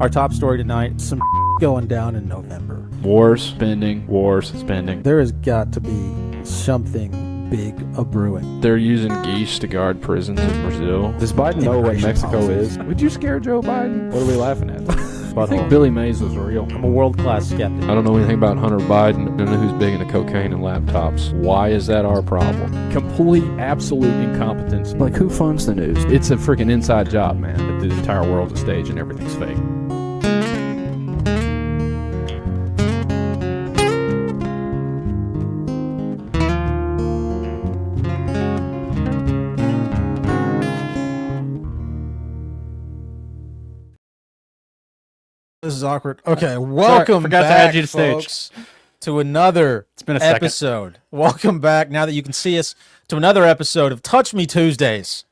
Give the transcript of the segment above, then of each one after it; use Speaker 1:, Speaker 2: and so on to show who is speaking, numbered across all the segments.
Speaker 1: Our top story tonight, some going down in November.
Speaker 2: Wars, spending.
Speaker 1: There has got to be something big a-brewing.
Speaker 2: They're using geese to guard prisons in Brazil.
Speaker 3: Does Biden know what
Speaker 1: Immigration
Speaker 3: Mexico
Speaker 1: policies.
Speaker 3: is? Would you scare Joe Biden? What are we laughing at?
Speaker 2: I think Billy Mays was real.
Speaker 1: I'm a world-class skeptic.
Speaker 2: I don't know anything about Hunter Biden. I don't know who's big into cocaine and laptops. Why is that our problem?
Speaker 3: Complete, absolute incompetence. Like, who funds the news?
Speaker 2: It's a freaking inside job, man. That the entire world's a stage and everything's fake.
Speaker 1: This is awkward. Okay, welcome
Speaker 3: forgot to
Speaker 1: back,
Speaker 3: add you to stage.
Speaker 1: folks, to another
Speaker 3: been a second.
Speaker 1: episode. Welcome back, now that you can see us, to another episode of Touch Me Tuesdays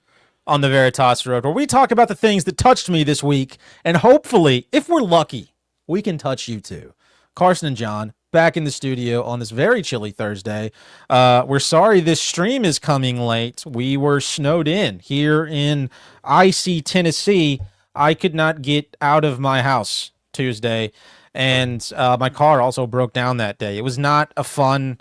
Speaker 1: on the Veritas Road, where we talk about the things that touched me this week, and hopefully, if we're lucky, we can touch you too. Carson and John, back in the studio on this very chilly Thursday. We're sorry this stream is coming late. We were snowed in here in icy Tennessee. I could not get out of my house Tuesday, and my car also broke down that day. It was not a fun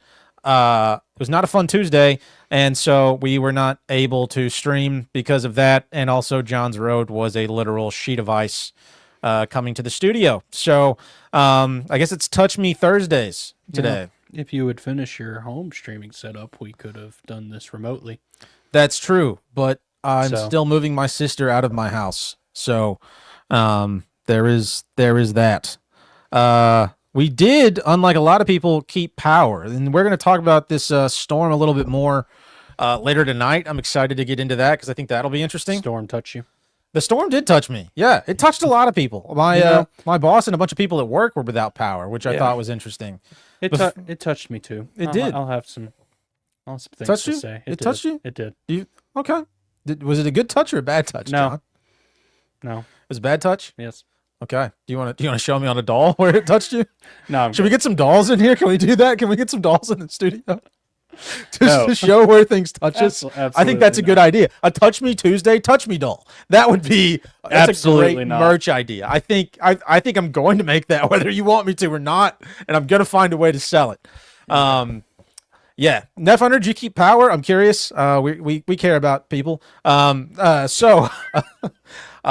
Speaker 1: Tuesday, and so we were not able to stream because of that. And also, John's Road was a literal sheet of ice coming to the studio. So I guess it's Touch Me Thursdays today.
Speaker 4: Yeah, if you would finish your home streaming setup, we could have done this remotely.
Speaker 1: That's true, but I'm still moving my sister out of my house. So there is that. We did, unlike a lot of people, keep power. And we're going to talk about this storm a little bit more later tonight. I'm excited to get into that because I think that'll be interesting.
Speaker 4: Storm touch you?
Speaker 1: The storm did touch me. Yeah, it touched a lot of people. My boss and a bunch of people at work were without power, which I thought was interesting.
Speaker 4: It touched me too.
Speaker 1: It did.
Speaker 4: I'll have some things
Speaker 1: Touched
Speaker 4: to
Speaker 1: you?
Speaker 4: say.
Speaker 1: It touched you?
Speaker 4: It did.
Speaker 1: Okay. Was it a good touch or a bad touch,
Speaker 4: No.
Speaker 1: John?
Speaker 4: No.
Speaker 1: It was a bad touch?
Speaker 4: Yes.
Speaker 1: Okay. Do you want to show me on a doll where it touched you?
Speaker 4: No.
Speaker 1: Should we get some dolls in here? Can we do that? Can we get some dolls in the studio?
Speaker 4: No.
Speaker 1: To show where things touch us? I think that's a good idea. A Touch Me Tuesday Touch Me doll. That would be that's a great merch idea. I think I'm going to make that whether you want me to or not, and I'm going to find a way to sell it. Yeah. Nef Hunter, do you keep power? I'm curious. We care about people. So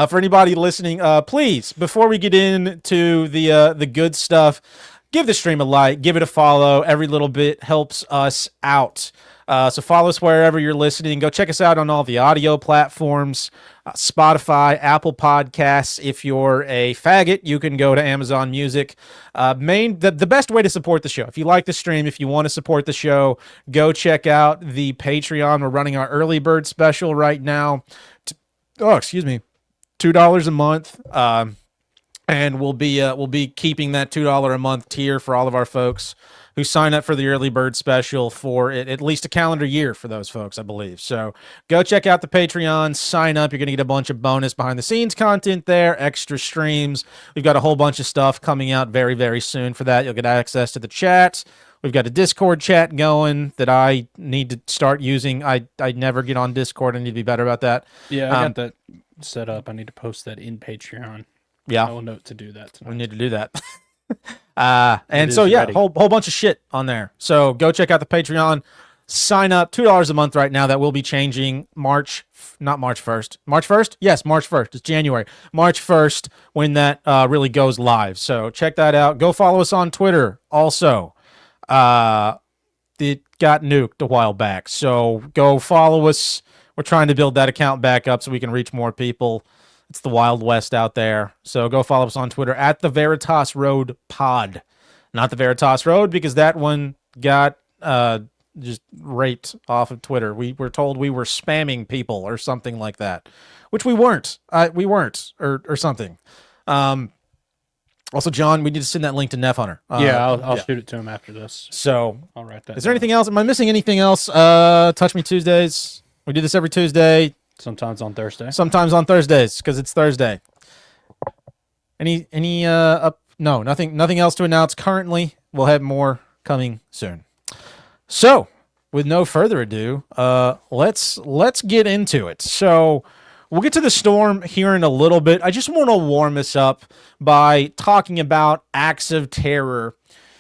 Speaker 1: for anybody listening, please, before we get into the good stuff, give the stream a like, give it a follow. Every little bit helps us out. So follow us wherever you're listening. Go check us out on all the audio platforms, Spotify, Apple Podcasts. If you're a faggot, you can go to Amazon Music. The best way to support the show, if you like the stream, if you want to support the show, go check out the Patreon. We're running our early bird special right now. $2 a month. And we'll be keeping that $2 a month tier for all of our folks who sign up for the early bird special for at least a calendar year for those folks, I believe. So go check out the Patreon, sign up. You're going to get a bunch of bonus behind the scenes content there, extra streams. We've got a whole bunch of stuff coming out very, very soon for that. You'll get access to the chat. We've got a Discord chat going that I need to start using. I never get on Discord. I need to be better about that.
Speaker 4: Yeah, I got that set up. I need to post that in Patreon.
Speaker 1: Yeah.
Speaker 4: I will note to do that tonight.
Speaker 1: We need to do that. And so, yeah,
Speaker 4: ready.
Speaker 1: whole bunch of shit on there. So go check out the Patreon. Sign up. $2 a month right now. That will be changing not March 1st. March 1st? Yes, March 1st. It's January. March 1st when that really goes live. So check that out. Go follow us on Twitter also. It got nuked a while back. So go follow us. We're trying to build that account back up so we can reach more people. It's the Wild West out there. So go follow us on Twitter at the Veritas Road Pod. Not the Veritas Road because that one got just raped off of Twitter. We were told we were spamming people or something like that, which we weren't. We weren't or something. Also, John, we need to send that link to Nef Hunter.
Speaker 4: I'll shoot it to him after this.
Speaker 1: So
Speaker 4: I'll write that.
Speaker 1: Is there anything else? Am I missing anything else? Touch Me Tuesdays. We do this every Tuesday.
Speaker 4: Sometimes on Thursday.
Speaker 1: Sometimes on Thursdays because it's Thursday. No, nothing else to announce currently. We'll have more coming soon. So, with no further ado, let's get into it. So, We'll get to the storm here in a little bit. I just want to warm us up by talking about acts of terror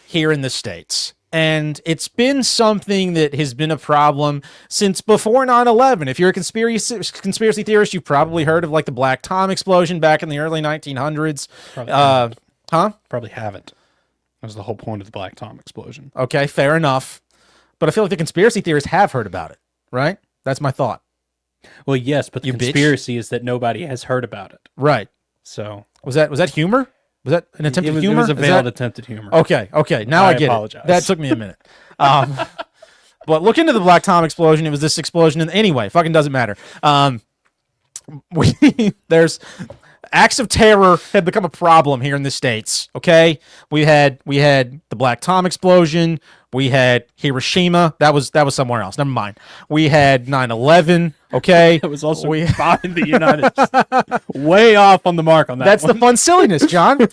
Speaker 1: here in the States. And it's been something that has been a problem since before 9/11. If you're a conspiracy theorist, you've probably heard of like the Black Tom explosion back in the early 1900s.
Speaker 4: Probably haven't. That was the whole point of the Black Tom explosion.
Speaker 1: Okay, fair enough. But I feel like the conspiracy theorists have heard about it, right? That's my thought.
Speaker 4: Well, yes, but the conspiracy is that nobody has heard about it.
Speaker 1: Right.
Speaker 4: So
Speaker 1: was that humor? Was that an attempt at humor?
Speaker 4: It was a veiled attempt at humor.
Speaker 1: Okay. Now I get
Speaker 4: apologize.
Speaker 1: it. That took me a minute. But look into the Black Tom explosion. It was this explosion. And anyway, fucking doesn't matter. There's acts of terror have become a problem here in the States. Okay, we had the Black Tom explosion. We had Hiroshima. That was somewhere else. Never mind. We had 9/11. Okay,
Speaker 4: it was also by the United States. Way off on the mark on that.
Speaker 1: That's the fun silliness, John.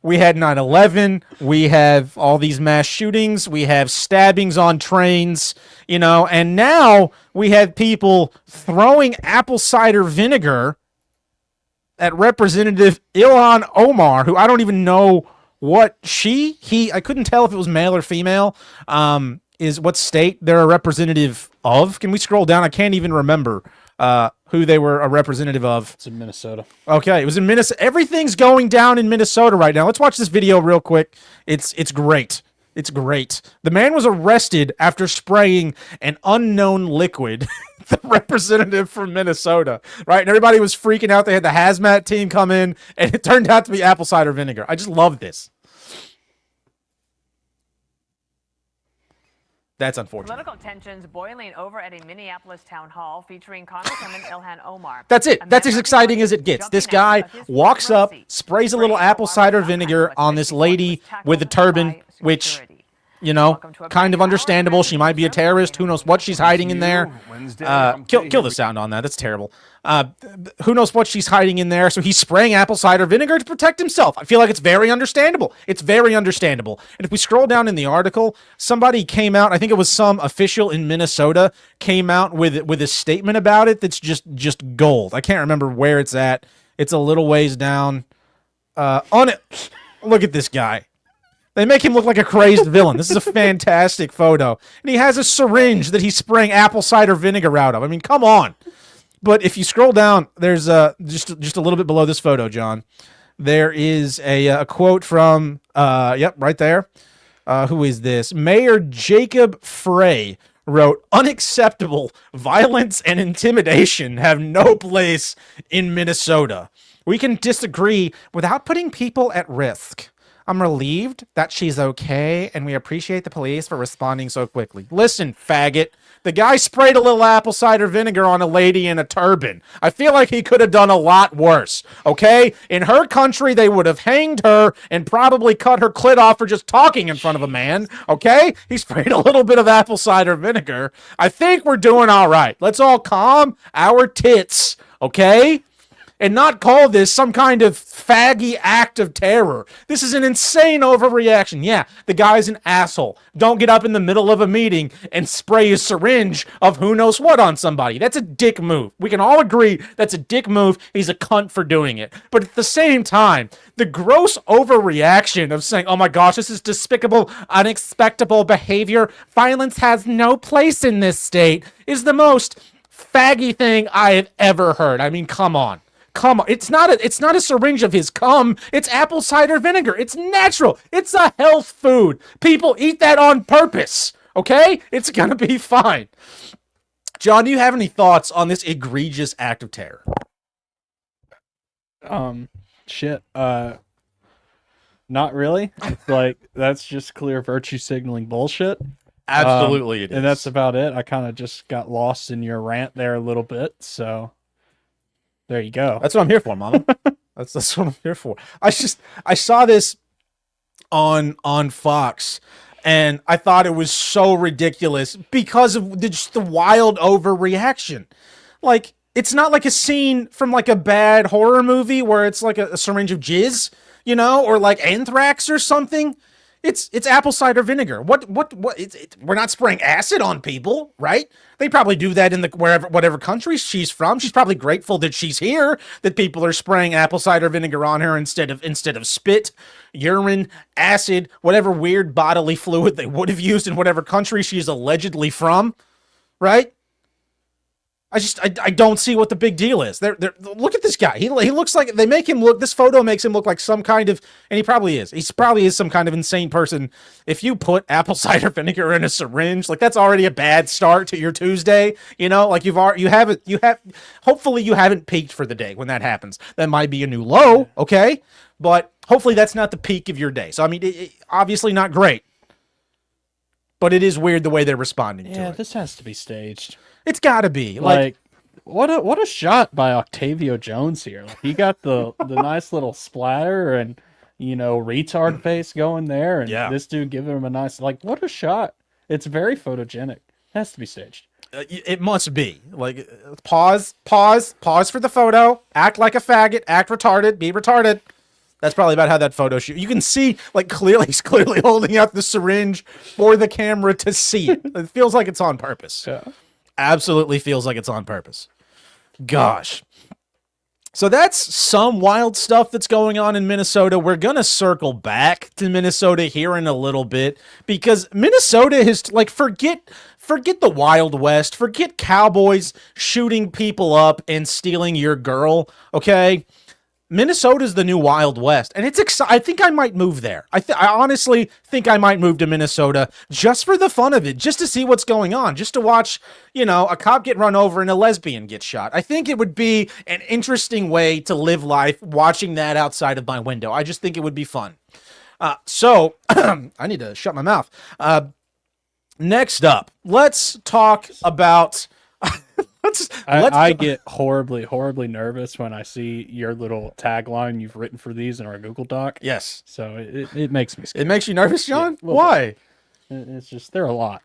Speaker 1: We had 9/11. We have all these mass shootings. We have stabbings on trains, and now we have people throwing apple cider vinegar at Representative Ilhan Omar, who I don't even know what I couldn't tell if it was male or female, is what state they're a representative of. Can we scroll down? I can't even remember who they were a representative of.
Speaker 4: It's in Minnesota.
Speaker 1: Okay, it was in Minnesota. Everything's going down in Minnesota right now. Let's watch this video real quick. It's great. It's great. The man was arrested after spraying an unknown liquid. The representative from Minnesota, right? And everybody was freaking out. They had the hazmat team come in, and it turned out to be apple cider vinegar. I just love this. That's unfortunate.
Speaker 5: Political tensions boiling over at a Minneapolis town hall featuring Congresswoman Ilhan Omar.
Speaker 1: That's it. That's as exciting as it gets. This guy walks up, sprays a little apple cider vinegar on this lady with a turban, which, kind of understandable. She might be a terrorist. Who knows what she's hiding in there? Kill the sound on that. That's terrible. Who knows what she's hiding in there? So he's spraying apple cider vinegar to protect himself. I feel like it's very understandable. It's very understandable. And if we scroll down in the article, somebody came out. I think it was some official in Minnesota came out with a statement about it. That's just gold. I can't remember where it's at. It's a little ways down. On it. Look at this guy. They make him look like a crazed villain. This is a fantastic photo. And he has a syringe that he's spraying apple cider vinegar out of. I mean, come on. But if you scroll down, there's just a little bit below this photo, John. There is a quote from, right there. Who is this? Mayor Jacob Frey wrote, "Unacceptable violence and intimidation have no place in Minnesota. We can disagree without putting people at risk. I'm relieved that she's okay, and we appreciate the police for responding so quickly." Listen, faggot. The guy sprayed a little apple cider vinegar on a lady in a turban. I feel like he could have done a lot worse, okay? In her country, they would have hanged her and probably cut her clit off for just talking in front of a man, okay? He sprayed a little bit of apple cider vinegar. I think we're doing all right. Let's all calm our tits, okay? And not call this some kind of faggy act of terror. This is an insane overreaction. Yeah, the guy's an asshole. Don't get up in the middle of a meeting and spray a syringe of who knows what on somebody. That's a dick move. We can all agree that's a dick move. He's a cunt for doing it. But at the same time, the gross overreaction of saying, oh my gosh, this is despicable, unexpectable behavior. Violence has no place in this state is the most faggy thing I have ever heard. I mean, come on. Come on. It's not a syringe of his cum. It's apple cider vinegar. It's natural. It's a health food. People eat that on purpose. Okay? It's going to be fine. John, do you have any thoughts on this egregious act of terror?
Speaker 4: Shit. Not really. It's like, that's just clear virtue signaling bullshit.
Speaker 1: Absolutely it is.
Speaker 4: And that's about it. I kind of just got lost in your rant there a little bit, so there you go.
Speaker 1: That's what I'm here for, Mama. That's what I'm here for. I saw this on Fox, and I thought it was so ridiculous because of just the wild overreaction. Like, it's not like a scene from like a bad horror movie where it's like a syringe of jizz, or like Anthrax or something. It's apple cider vinegar. What we're not spraying acid on people, right? They probably do that in whatever country she's from. She's probably grateful that she's here, that people are spraying apple cider vinegar on her instead of spit, urine, acid, whatever weird bodily fluid they would have used in whatever country she's allegedly from, right? I don't see what the big deal is. Look at this guy. He looks like, they make him look, this photo makes him look like some kind of, and he probably is. He probably is some kind of insane person. If you put apple cider vinegar in a syringe, like that's already a bad start to your Tuesday. You know, like hopefully you haven't peaked for the day when that happens. That might be a new low, okay? But hopefully that's not the peak of your day. So, I mean, obviously not great. But it is weird the way they're responding to it.
Speaker 4: Yeah, this has to be staged.
Speaker 1: It's got to be.
Speaker 4: Like what a shot by Octavio Jones here. Like, he got the nice little splatter and, you know, retard face going there, and this dude giving him a nice, like, what a shot. It's very photogenic. It has to be staged.
Speaker 1: It must be. Like, pause for the photo. Act like a faggot. Act retarded. Be retarded. That's probably about how that photo shoot. You can see, like, he's clearly holding out the syringe for the camera to see it. It feels like it's on purpose.
Speaker 4: Yeah.
Speaker 1: Absolutely feels like it's on purpose. Gosh. So that's some wild stuff that's going on in Minnesota. We're going to circle back to Minnesota here in a little bit because Minnesota has, like, forget the Wild West. Forget cowboys shooting people up and stealing your girl, okay? Minnesota's the new Wild West, and it's I think I might move there. I honestly think I might move to Minnesota just for the fun of it, just to see what's going on, just to watch, you know, a cop get run over and a lesbian get shot. I think it would be an interesting way to live life watching that outside of my window. I just think it would be fun. So I need to shut my mouth. Next up, let's talk about...
Speaker 4: I get horribly nervous when I see your little tagline you've written for these in our Google Doc.
Speaker 1: Yes.
Speaker 4: So it makes me scared.
Speaker 1: It makes you nervous, John?
Speaker 4: Yeah,
Speaker 1: why?
Speaker 4: Bit. It's just, they're a lot.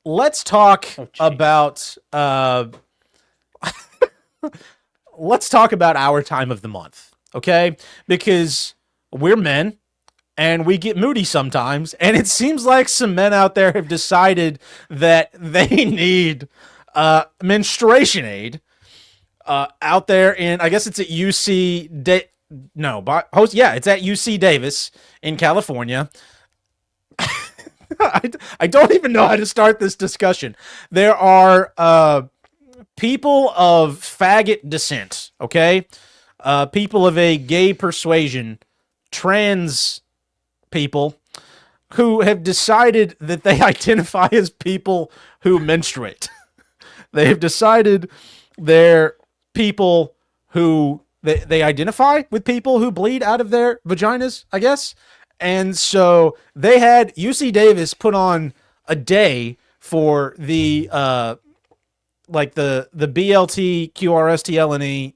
Speaker 1: Let's talk about let's talk about our time of the month, okay? Because we're men and we get moody sometimes, and it seems like some men out there have decided that they need menstruation aid out there in, I guess it's at it's at UC Davis in California. I don't even know how to start this discussion. There are people of faggot descent, okay? People of a gay persuasion, trans people who have decided that they identify as people who menstruate. They have decided they're people who they identify with people who bleed out of their vaginas, I guess. And so they had UC Davis put on a day for the like the BLT, QRSTLNE,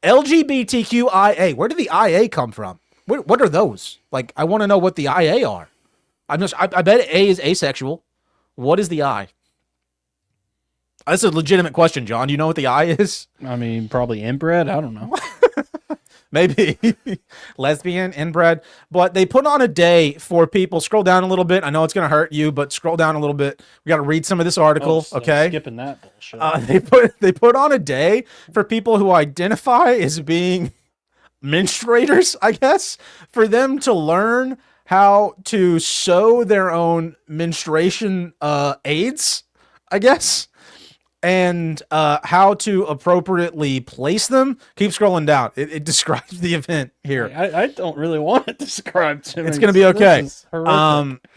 Speaker 1: LGBTQIA. Where did the IA come from? What are those? Like, I want to know what the IA are. I bet A is asexual. What is the I? That's a legitimate question, John. Do you know what the I is?
Speaker 4: I mean, probably inbred. I don't know.
Speaker 1: Maybe lesbian, inbred. But they put on a day for people. Scroll down a little bit. I know it's going to hurt you, but scroll down a little bit. We got to read some of this article. Okay.
Speaker 4: Skipping that bullshit.
Speaker 1: They put on a day for people who identify as being menstruators, I guess, for them to learn how to sew their own menstruation aids, I guess. And how to appropriately place them. Keep scrolling down. It describes the event here.
Speaker 4: I don't really want it described to me.
Speaker 1: It's going to be okay.
Speaker 4: This is horrific.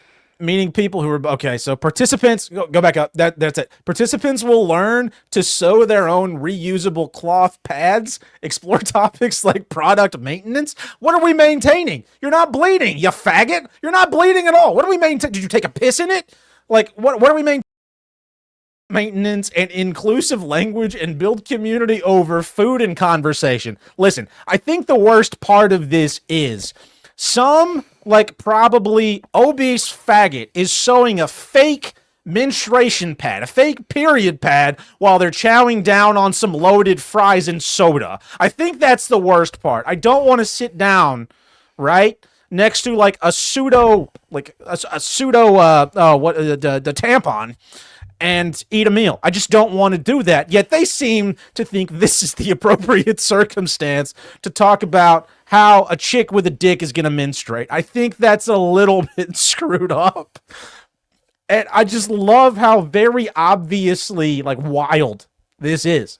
Speaker 1: Meaning people who are... Okay, so participants... Go back up. That's it. Participants will learn to sew their own reusable cloth pads, explore topics like product maintenance. What are we maintaining? You're not bleeding, you faggot. You're not bleeding at all. What are we maintaining? Did you take a piss in it? Like, what are we maintaining? Maintenance and inclusive language and build community over food and conversation. Listen, I think the worst part of this is some, like, probably obese faggot is sewing a fake menstruation pad, a fake period pad, while they're chowing down on some loaded fries and soda. I think that's the worst part. I don't want to sit down, right, next to like a pseudo the tampon and eat a meal. I just don't want to do that. Yet they seem to think this is the appropriate circumstance to talk about how a chick with a dick is going to menstruate. I think that's a little bit screwed up. And I just love how very obviously like wild this is.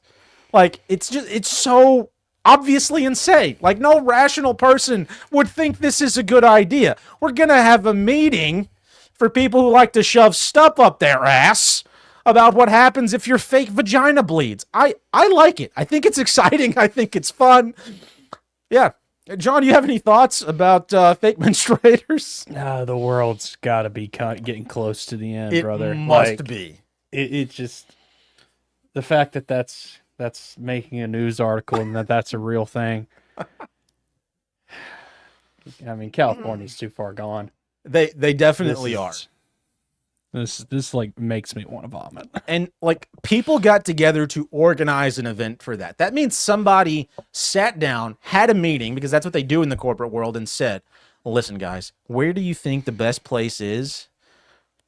Speaker 1: Like it's so obviously insane. Like no rational person would think this is a good idea. We're going to have a meeting for people who like to shove stuff up their ass about what happens if your fake vagina bleeds. I like it. I think it's exciting. I think it's fun. Yeah. John, you have any thoughts about fake menstruators?
Speaker 4: The world's got to be getting close to the end, brother.
Speaker 1: It must be.
Speaker 4: It just... The fact that that's making a news article and that's a real thing. I mean, California's too far gone.
Speaker 1: They definitely are.
Speaker 4: This like makes me want to vomit.
Speaker 1: And like people got together to organize an event for that. That means somebody sat down, had a meeting, because that's what they do in the corporate world, and said, listen, guys, where do you think the best place is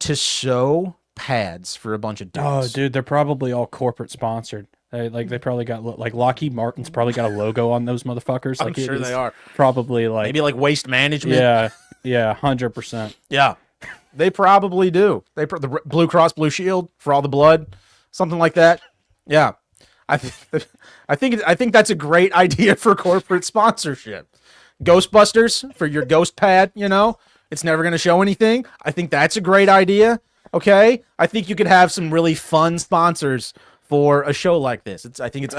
Speaker 1: to sew pads for a bunch of dudes?
Speaker 4: Oh, dude, they're probably all corporate sponsored. They probably got like Lockheed Martin's probably got a logo on those motherfuckers.
Speaker 1: I'm sure they are.
Speaker 4: Probably like
Speaker 1: maybe like Waste Management.
Speaker 4: Yeah, 100%.
Speaker 1: Yeah. They probably do. The Blue Cross Blue Shield for all the blood, something like that. Yeah, I think that's a great idea for corporate sponsorship. Ghostbusters for your ghost pad. You know, it's never going to show anything. I think that's a great idea. Okay, I think you could have some really fun sponsors for a show like this. I think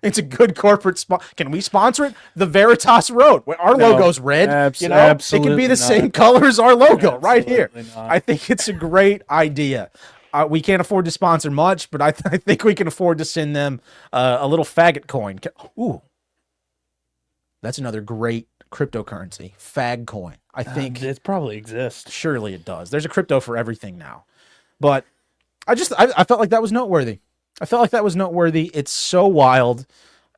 Speaker 1: it's a good corporate spot. Can we sponsor it? The Veritas Road. Our logo's red. It can be the same color as our logo right here. Not. I think it's a great idea. We can't afford to sponsor much, but I think we can afford to send them a little faggot coin. Ooh, that's another great cryptocurrency. Fag coin. I think
Speaker 4: it probably exists.
Speaker 1: Surely it does. There's a crypto for everything now. But I felt like that was noteworthy. It's so wild.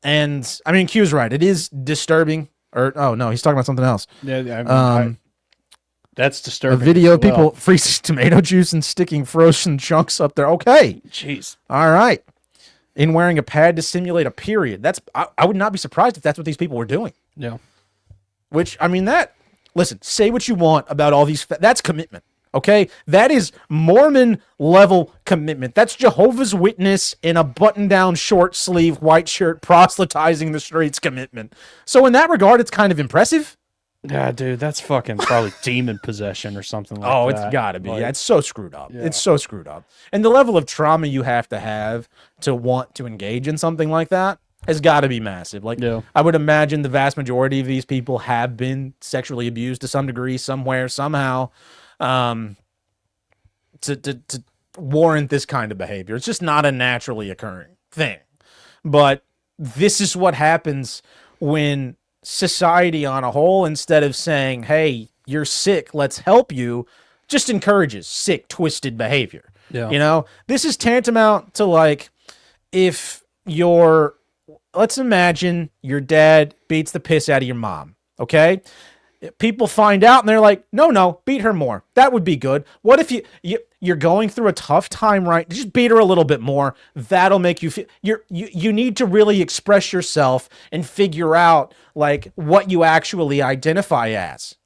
Speaker 1: And I mean, Q's right. It is disturbing. Oh no, he's talking about something else.
Speaker 4: Yeah, that's disturbing.
Speaker 1: A video of people freezing tomato juice and sticking frozen chunks up there. Okay.
Speaker 4: Jeez.
Speaker 1: All right. In wearing a pad to simulate a period. I would not be surprised if that's what these people were doing.
Speaker 4: Yeah.
Speaker 1: Which, I mean, listen, say what you want about all these. That's commitment. Okay, that is Mormon level commitment. That's Jehovah's Witness in a button-down, short-sleeve, white shirt, proselytizing the streets commitment. So in that regard, it's kind of impressive.
Speaker 4: Yeah, dude, that's fucking probably demon possession or something like that.
Speaker 1: Oh, it's got to be. Yeah, it's so screwed up. Yeah. It's so screwed up. And the level of trauma you have to want to engage in something like that has got to be massive. Like, I would imagine the vast majority of these people have been sexually abused to some degree, somewhere, somehow. To warrant this kind of behavior. It's just not a naturally occurring thing. But this is what happens when society on a whole, instead of saying, hey, you're sick, let's help you, just encourages sick, twisted behavior. Yeah. You know, this is tantamount to like if let's imagine your dad beats the piss out of your mom. Okay. People find out and they're like, no, beat her more. That would be good. What if you're going through a tough time, right? Just beat her a little bit more. That'll make you feel you need to really express yourself and figure out like what you actually identify as.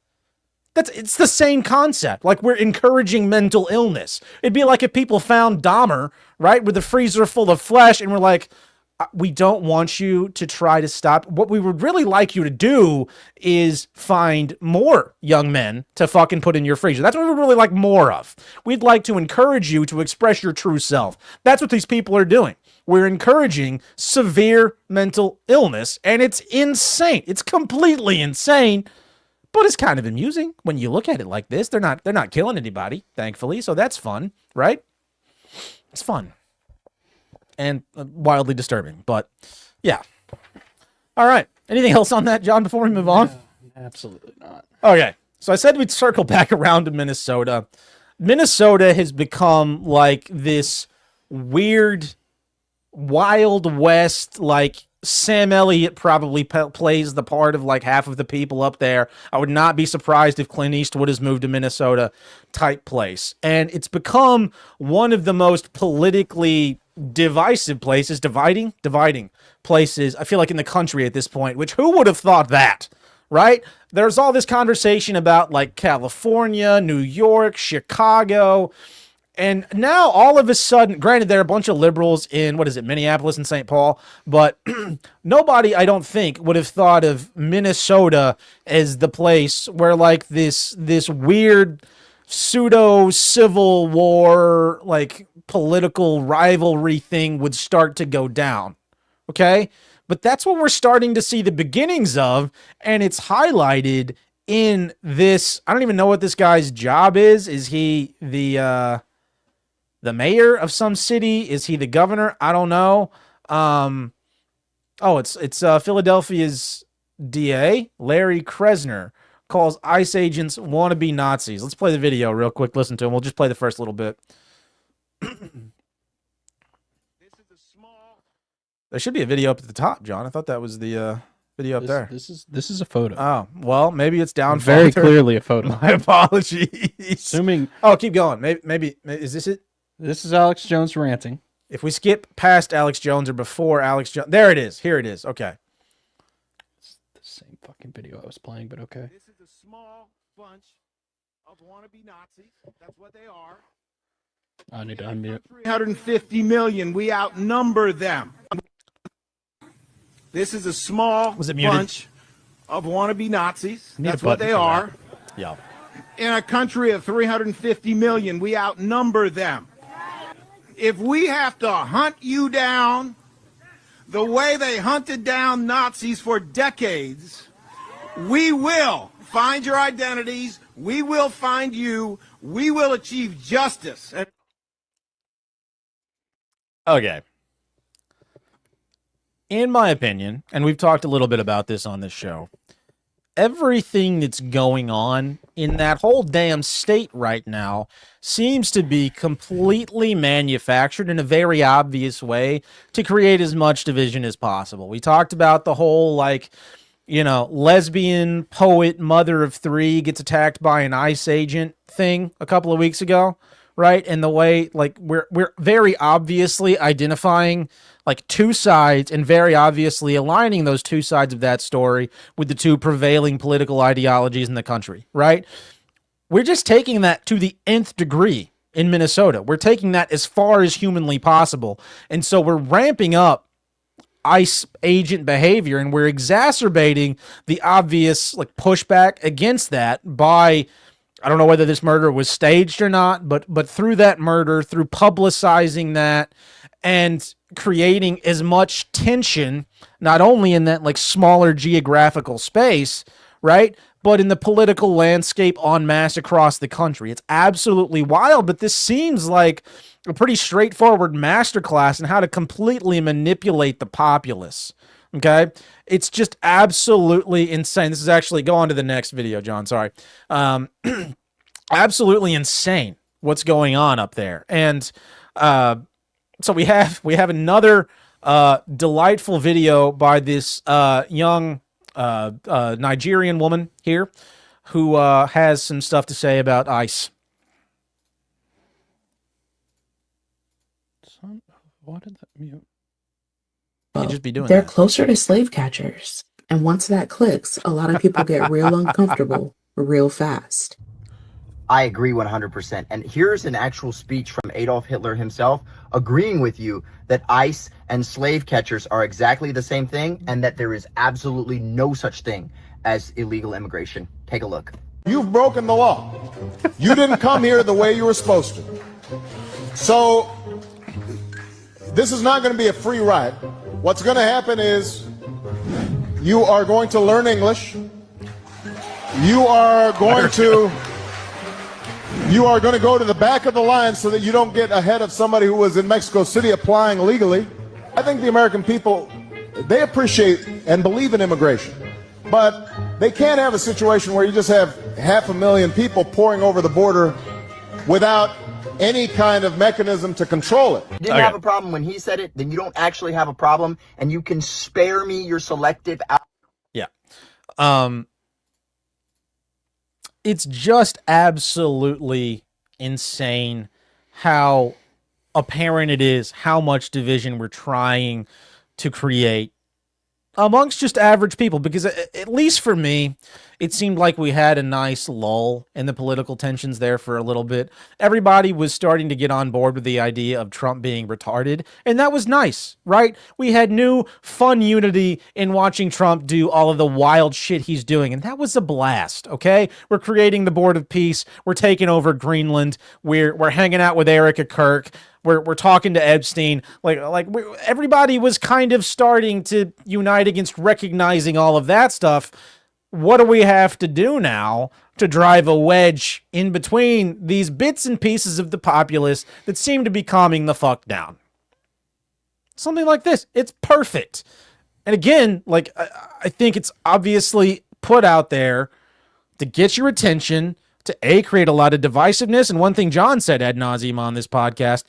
Speaker 1: It's the same concept. Like we're encouraging mental illness. It'd be like if people found Dahmer, right, with a freezer full of flesh and we're like, we don't want you to try to stop. What we would really like you to do is find more young men to fucking put in your freezer. That's what we would really like more of. We'd like to encourage you to express your true self. That's what these people are doing. We're encouraging severe mental illness, and it's insane. It's completely insane, but it's kind of amusing when you look at it like this. They're not killing anybody, thankfully, so that's fun, right? It's fun. And wildly disturbing, but yeah. All right. Anything else on that, John, before we move on?
Speaker 4: Absolutely not.
Speaker 1: Okay. So I said we'd circle back around to Minnesota. Minnesota has become like this weird Wild West, like Sam Elliott probably plays the part of like half of the people up there. I would not be surprised if Clint Eastwood has moved to Minnesota type place. And it's become one of the most politically divisive places, dividing places, I feel like, in the country at this point, which who would have thought that, right? There's all this conversation about like California, New York, Chicago. And now all of a sudden, granted, there are a bunch of liberals in, Minneapolis and St. Paul, but nobody, I don't think, would have thought of Minnesota as the place where like this weird pseudo civil war, like political rivalry thing would start to go down. Okay? But that's what we're starting to see the beginnings of, and it's highlighted in this. I don't even know what this guy's job is. Is he the mayor of some city? Is he the governor? I don't know. It's Philadelphia's DA, Larry Krasner, calls ICE agents wannabe Nazis. Let's play the video real quick. Listen to him. We'll just play the first little bit. There should be a video up at the top, John. I thought that was the video up there.
Speaker 4: This is a photo.
Speaker 1: Oh, well, maybe it's down
Speaker 4: very clearly a photo.
Speaker 1: My apologies.
Speaker 4: Assuming.
Speaker 1: Oh, keep going. Maybe is this it?
Speaker 4: This is Alex Jones ranting.
Speaker 1: If we skip past Alex Jones or before Alex Jones, there it is. Here it is. Okay.
Speaker 4: It's the same fucking video I was playing, but okay.
Speaker 6: This is a small bunch of wannabe Nazis. That's what they are.
Speaker 4: I need to unmute.
Speaker 6: 350 million. We outnumber them. This is a small bunch of wannabe Nazis. That's what they are.
Speaker 1: Yeah.
Speaker 6: In a country of 350 million, we outnumber them. If we have to hunt you down the way they hunted down Nazis for decades, we will find your identities. We will find you. We will achieve justice.
Speaker 1: Okay. In my opinion, and we've talked a little bit about this on this show, everything that's going on in that whole damn state right now seems to be completely manufactured in a very obvious way to create as much division as possible. We talked about the whole, like, lesbian poet mother of three gets attacked by an ICE agent thing a couple of weeks ago, right? And the way, like, we're very obviously identifying like two sides and very obviously aligning those two sides of that story with the two prevailing political ideologies in the country, right? We're just taking that to the nth degree in Minnesota. We're taking that as far as humanly possible. And so we're ramping up ICE agent behavior, and we're exacerbating the obvious like pushback against that by, I don't know whether this murder was staged or not, but through that murder, through publicizing that and creating as much tension, not only in that like smaller geographical space, right, but in the political landscape en masse across the country. It's absolutely wild, but this seems like a pretty straightforward masterclass in how to completely manipulate the populace. Okay, it's just absolutely insane. This is actually, go on to the next video, John. Sorry. Absolutely insane what's going on up there. And so we have another delightful video by this young Nigerian woman here who has some stuff to say about ICE.
Speaker 4: Why did that mute?
Speaker 1: Just be doing
Speaker 7: they're
Speaker 1: that.
Speaker 7: Closer to slave catchers. And once that clicks, a lot of people get real uncomfortable real fast.
Speaker 8: I agree 100%. And here's an actual speech from Adolf Hitler himself agreeing with you that ICE and slave catchers are exactly the same thing and that there is absolutely no such thing as illegal immigration. Take a look.
Speaker 6: You've broken the law. You didn't come here the way you were supposed to. So this is not going to be a free ride. What's going to happen is you are going to learn English. You are going to go to the back of the line so that you don't get ahead of somebody who was in Mexico City applying legally. I think the American people, they appreciate and believe in immigration, but they can't have a situation where you just have 500,000 people pouring over the border without any kind of mechanism to control it.
Speaker 8: You didn't have a problem when he said it, then you don't actually have a problem, and you can spare me your selective out.
Speaker 1: Yeah. It's just absolutely insane how apparent it is how much division we're trying to create amongst just average people, because at least for me, it seemed like we had a nice lull in the political tensions there for a little bit. Everybody was starting to get on board with the idea of Trump being retarded, and that was nice, right? We had new fun unity in watching Trump do all of the wild shit he's doing, and that was a blast, okay? We're creating the Board of Peace. We're taking over Greenland. We're hanging out with Erica Kirk. We're talking to Epstein. Everybody was kind of starting to unite against recognizing all of that stuff. What do we have to do now to drive a wedge in between these bits and pieces of the populace that seem to be calming the fuck down? Something like this. It's perfect. And again, I think it's obviously put out there to get your attention, to create a lot of divisiveness. And one thing John said ad nauseum on this podcast,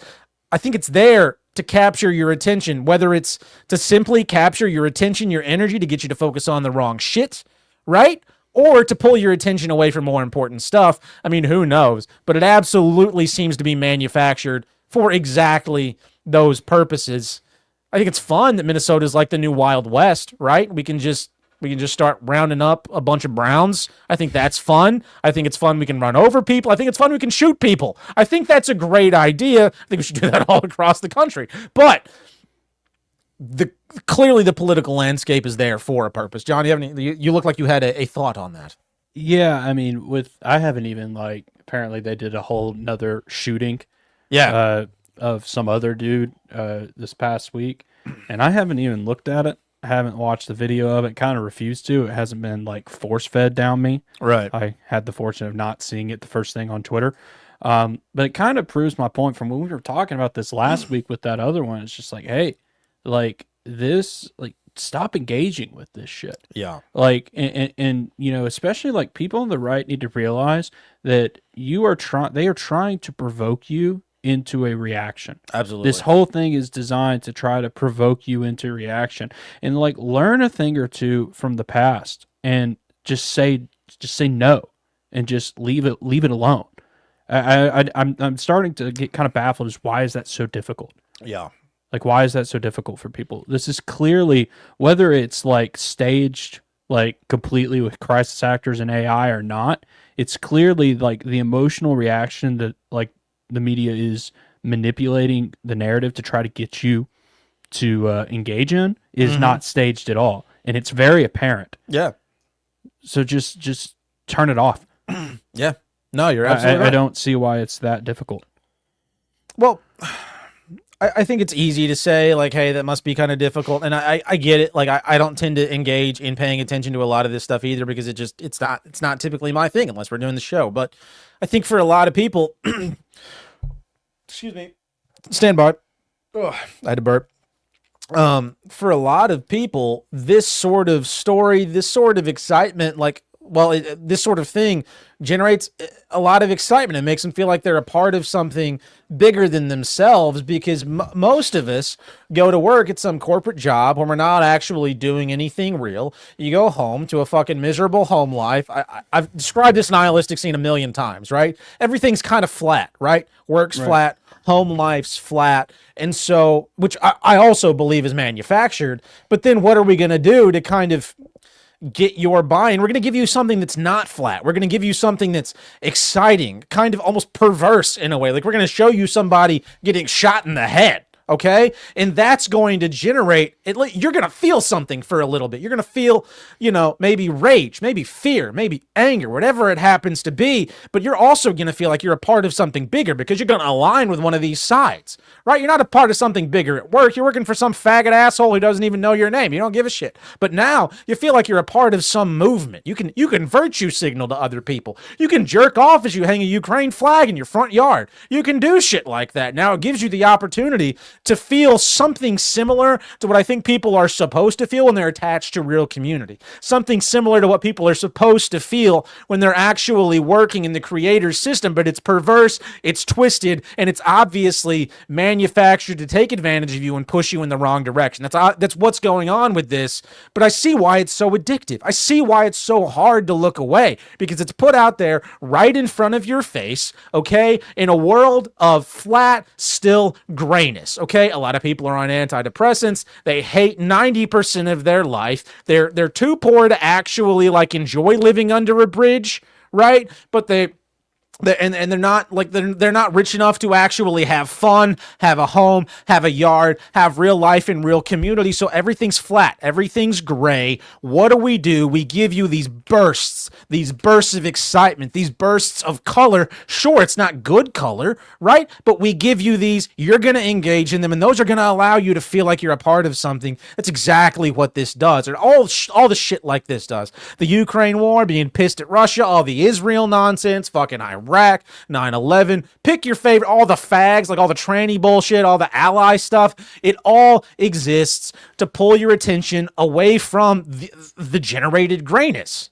Speaker 1: I think it's there to capture your attention, whether it's to simply capture your attention, your energy, to get you to focus on the wrong shit, right? Or to pull your attention away from more important stuff. I mean, who knows? But it absolutely seems to be manufactured for exactly those purposes. I think it's fun that Minnesota's like the new Wild West, right? We can just start rounding up a bunch of Browns. I think that's fun. I think it's fun we can run over people. I think it's fun we can shoot people. I think that's a great idea. I think we should do that all across the country. But clearly the political landscape is there for a purpose. John, you look like you had a thought on that.
Speaker 4: Yeah, I mean, I haven't even, apparently they did a whole nother shooting of some other dude this past week, and I haven't even looked at it. I haven't watched the video of it, kind of refused to. It hasn't been force-fed down me.
Speaker 1: Right.
Speaker 4: I had the fortune of not seeing it the first thing on Twitter. But it kind of proves my point from when we were talking about this last week with that other one. It's just hey, stop engaging with this shit.
Speaker 1: Yeah.
Speaker 4: And especially people on the right need to realize that they are trying to provoke you into a reaction.
Speaker 1: Absolutely.
Speaker 4: This whole thing is designed to try to provoke you into reaction, and learn a thing or two from the past and just say no and just leave it alone. I'm starting to get kind of baffled as why is that so difficult?
Speaker 1: Yeah.
Speaker 4: Why is that so difficult for people? This is clearly, whether it's staged completely with crisis actors and AI or not, it's clearly the emotional reaction that the media is manipulating the narrative to try to get you to engage in is not staged at all, and it's very apparent.
Speaker 1: Yeah.
Speaker 4: So just turn it off.
Speaker 1: Yeah. No, you're absolutely right.
Speaker 4: I don't see why it's that difficult.
Speaker 1: Well, I think it's easy to say hey, that must be kind of difficult, and I get it. I don't tend to engage in paying attention to a lot of this stuff either, because it's not typically my thing unless we're doing the show. But I think for a lot of people, excuse me, stand by. Ugh, I had to burp. For a lot of people, this sort of story, this sort of excitement, this sort of thing generates a lot of excitement. It makes them feel like they're a part of something bigger than themselves, because most of us go to work at some corporate job where we're not actually doing anything real. You go home to a fucking miserable home life. I've described this nihilistic scene a million times, right? Everything's kind of flat, right? Work's flat, home life's flat. And so, which I also believe is manufactured. But then what are we going to do to kind of get your buy-in? We're going to give you something that's not flat. We're going to give you something that's exciting, kind of almost perverse in a way. We're going to show you somebody getting shot in the head. Okay. And that's going to generate you're going to feel something for a little bit. You're going to feel, maybe rage, maybe fear, maybe anger, whatever it happens to be. But you're also going to feel like you're a part of something bigger, because you're going to align with one of these sides, right? You're not a part of something bigger at work. You're working for some faggot asshole who doesn't even know your name. You don't give a shit. But now you feel like you're a part of some movement. You can virtue signal to other people. You can jerk off as you hang a Ukraine flag in your front yard. You can do shit like that. Now it gives you the opportunity to feel something similar to what I think people are supposed to feel when they're attached to real community. Something similar to what people are supposed to feel when they're actually working in the creator's system, but it's perverse, it's twisted, and it's obviously manufactured to take advantage of you and push you in the wrong direction. That's what's going on with this, but I see why it's so addictive. I see why it's so hard to look away, because it's put out there right in front of your face, okay, in a world of flat, still grayness, okay? A lot of people are on antidepressants. They hate 90% of their life. They're too poor to actually like enjoy living under a bridge, right? But they're not rich enough to actually have fun, have a home, have a yard, have real life and real community. So everything's flat, everything's gray. What do? We give you these bursts of excitement, these bursts of color. Sure, it's not good color, right? But we give you these, you're going to engage in them, and those are going to allow you to feel like you're a part of something. That's exactly what this does, and all the shit like this does. The Ukraine war, being pissed at Russia, all the Israel nonsense, fucking Iraq, 9/11, pick your favorite, all the fags, like all the tranny bullshit, all the ally stuff, it all exists to pull your attention away from the generated grayness.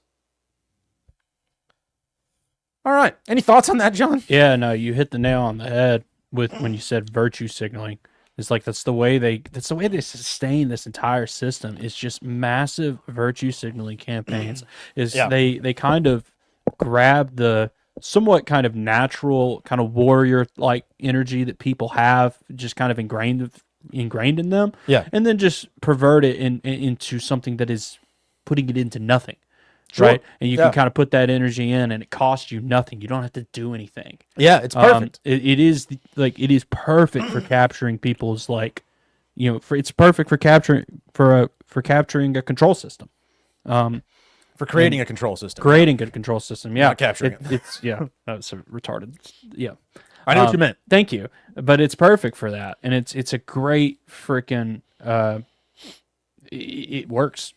Speaker 1: All right. Any thoughts on that, John?
Speaker 4: Yeah, no, you hit the nail on the head with when you said virtue signaling. It's like that's the way they sustain this entire system. It's just massive virtue signaling campaigns. They kind of grab the somewhat kind of natural kind of warrior like energy that people have just kind of ingrained in them, and then just pervert it into something that is putting it into nothing. Sure. Right, and you can kind of put that energy in, and it costs you nothing. You don't have to do anything.
Speaker 1: Yeah, it's perfect.
Speaker 4: It is perfect for capturing people's it's perfect for capturing a control system.
Speaker 1: For creating a control system.
Speaker 4: Creating a control system, yeah.
Speaker 1: Not capturing it.
Speaker 4: It's that's retarded. Yeah,
Speaker 1: I know what you meant.
Speaker 4: Thank you, but it's perfect for that, and it's a great freaking. It works.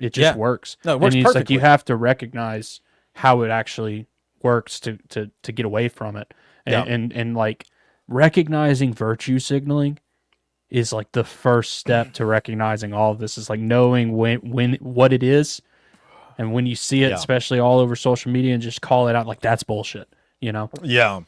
Speaker 4: It just works.
Speaker 1: No, it works
Speaker 4: and it's
Speaker 1: perfectly.
Speaker 4: like you have to recognize how it actually works to get away from it, and like recognizing virtue signaling is like the first step to recognizing all of this. Is like knowing when what it is. And when you see it, especially all over social media, and just call it out, like that's bullshit, you know?
Speaker 1: Yeah.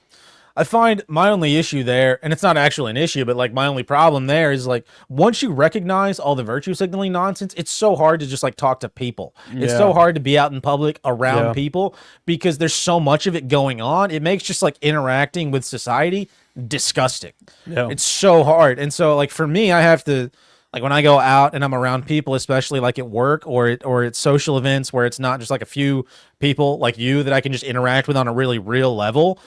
Speaker 1: I find my only issue there, and it's not actually an issue, but like my only problem there is like once you recognize all the virtue signaling nonsense, it's so hard to just like talk to people. Yeah. It's so hard to be out in public around people because there's so much of it going on. It makes just like interacting with society disgusting. Yeah. It's so hard. And so like for me, I have to, like when I go out and I'm around people, especially like at work or at social events where it's not just like a few people like you that I can just interact with on a really real level,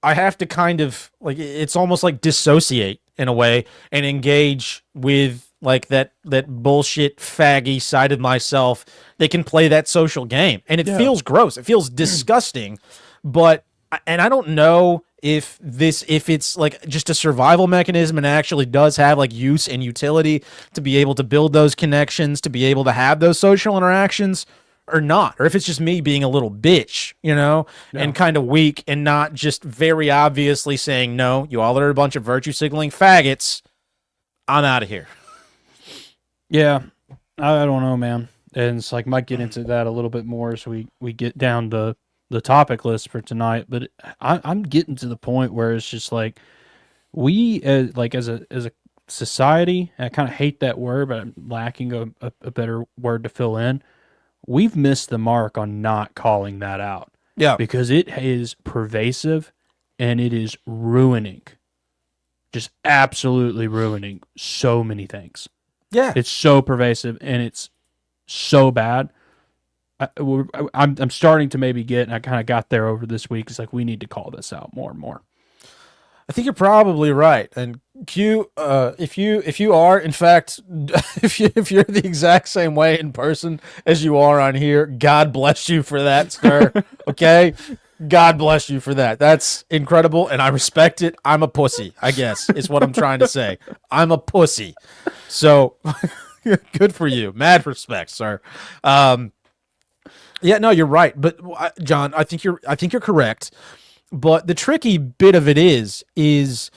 Speaker 1: I have to kind of like, it's almost like dissociate in a way and engage with like that bullshit faggy side of myself that can play that social game. And it feels gross. It feels disgusting, and I don't know if it's like just a survival mechanism and actually does have like use and utility to be able to build those connections, to be able to have those social interactions or not, or if it's just me being a little bitch, you know, and kind of weak and not just very obviously saying, no, you all are a bunch of virtue signaling faggots. I'm out of here.
Speaker 4: Yeah. I don't know, man. And it's like, might get into that a little bit more as we get down the topic list for tonight, but I'm getting to the point where it's just like we as a society, I kind of hate that word, but I'm lacking a better word to fill in. We've missed the mark on not calling that out. Yeah. Because it is pervasive and it is ruining, just absolutely ruining so many things. Yeah. It's so pervasive and it's so bad. I'm starting to maybe get, and I kind of got there over this week. It's like we need to call this out more and more.
Speaker 1: I think you're probably right. And Q, if you are in fact, if you're the exact same way in person as you are on here, God bless you for that, sir. Okay, God bless you for that. That's incredible, and I respect it. I'm a pussy, I guess, is what I'm trying to say. I'm a pussy. So good for you. Mad respect, sir. Yeah, no, you're right. But John, I think you're correct. But the tricky bit of it is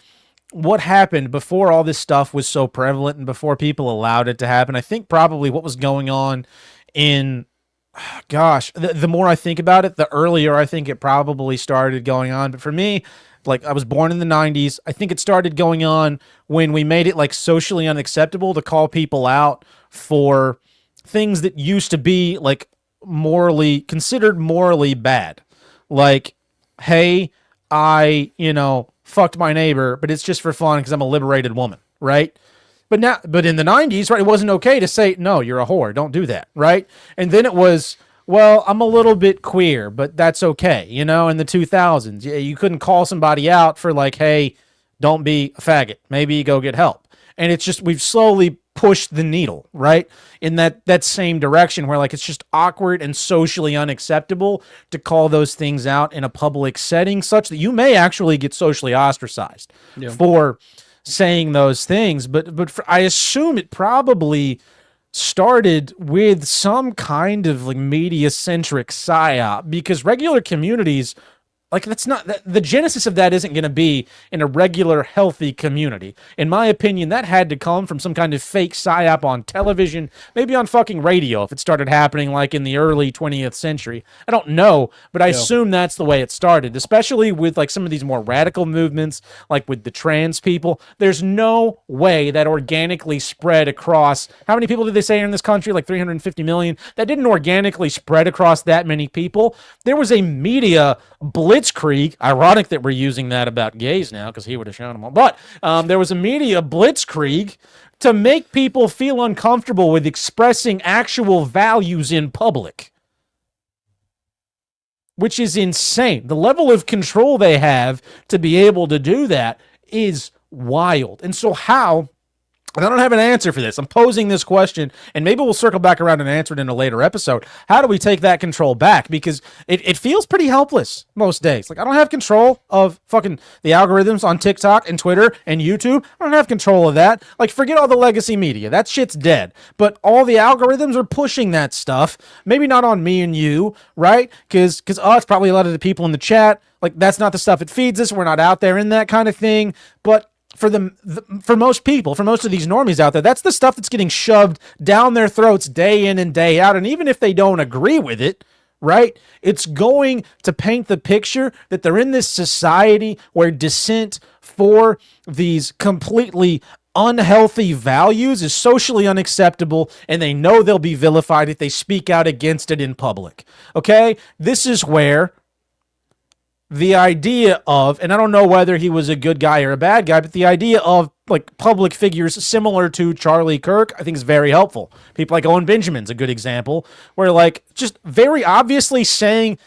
Speaker 1: what happened before all this stuff was so prevalent and before people allowed it to happen. I think probably what was going on in, gosh, the more I think about it, the earlier I think it probably started going on. But for me, like, I was born in the 90s. I think it started going on when we made it like socially unacceptable to call people out for things that used to be like considered morally bad. Like, hey, I, fucked my neighbor, but it's just for fun because I'm a liberated woman, right? But in the 90s, right, it wasn't okay to say, no, you're a whore, don't do that, right? And then it was, well, I'm a little bit queer, but that's okay, in the 2000s. You couldn't call somebody out for like, hey, don't be a faggot, maybe go get help. And it's just, we've slowly pushed the needle, right, in that same direction where like it's just awkward and socially unacceptable to call those things out in a public setting such that you may actually get socially ostracized for saying those things. But I assume it probably started with some kind of like media-centric psyop, because regular communities, like, that's not the genesis of that isn't going to be in a regular healthy community. In my opinion, that had to come from some kind of fake psyop on television, maybe on fucking radio if it started happening like in the early 20th century. I don't know, but I assume that's the way it started, especially with like some of these more radical movements, like with the trans people. There's no way that organically spread across, how many people did they say are in this country? Like 350 million. That didn't organically spread across that many people. There was a media blitzkrieg. Ironic that we're using that about gays now, because he would have shown them all. But there was a media blitzkrieg to make people feel uncomfortable with expressing actual values in public, which is insane. The level of control they have to be able to do that is wild. And so how, and I don't have an answer for this. I'm posing this question, and maybe we'll circle back around and answer it in a later episode. How do we take that control back? Because it feels pretty helpless most days. Like, I don't have control of fucking the algorithms on TikTok and Twitter and YouTube. I don't have control of that. Like, forget all the legacy media. That shit's dead. But all the algorithms are pushing that stuff. Maybe not on me and you, right? Because it's probably a lot of the people in the chat. Like, that's not the stuff it feeds us. We're not out there in that kind of thing. But for most people, for most of these normies out there, that's the stuff that's getting shoved down their throats day in and day out. And even if they don't agree with it, right, it's going to paint the picture that they're in this society where dissent for these completely unhealthy values is socially unacceptable, and they know they'll be vilified if they speak out against it in public. Okay? This is where the idea of, and I don't know whether he was a good guy or a bad guy, but the idea of like public figures similar to Charlie Kirk, I think is very helpful. People like Owen Benjamin's a good example, where like just very obviously saying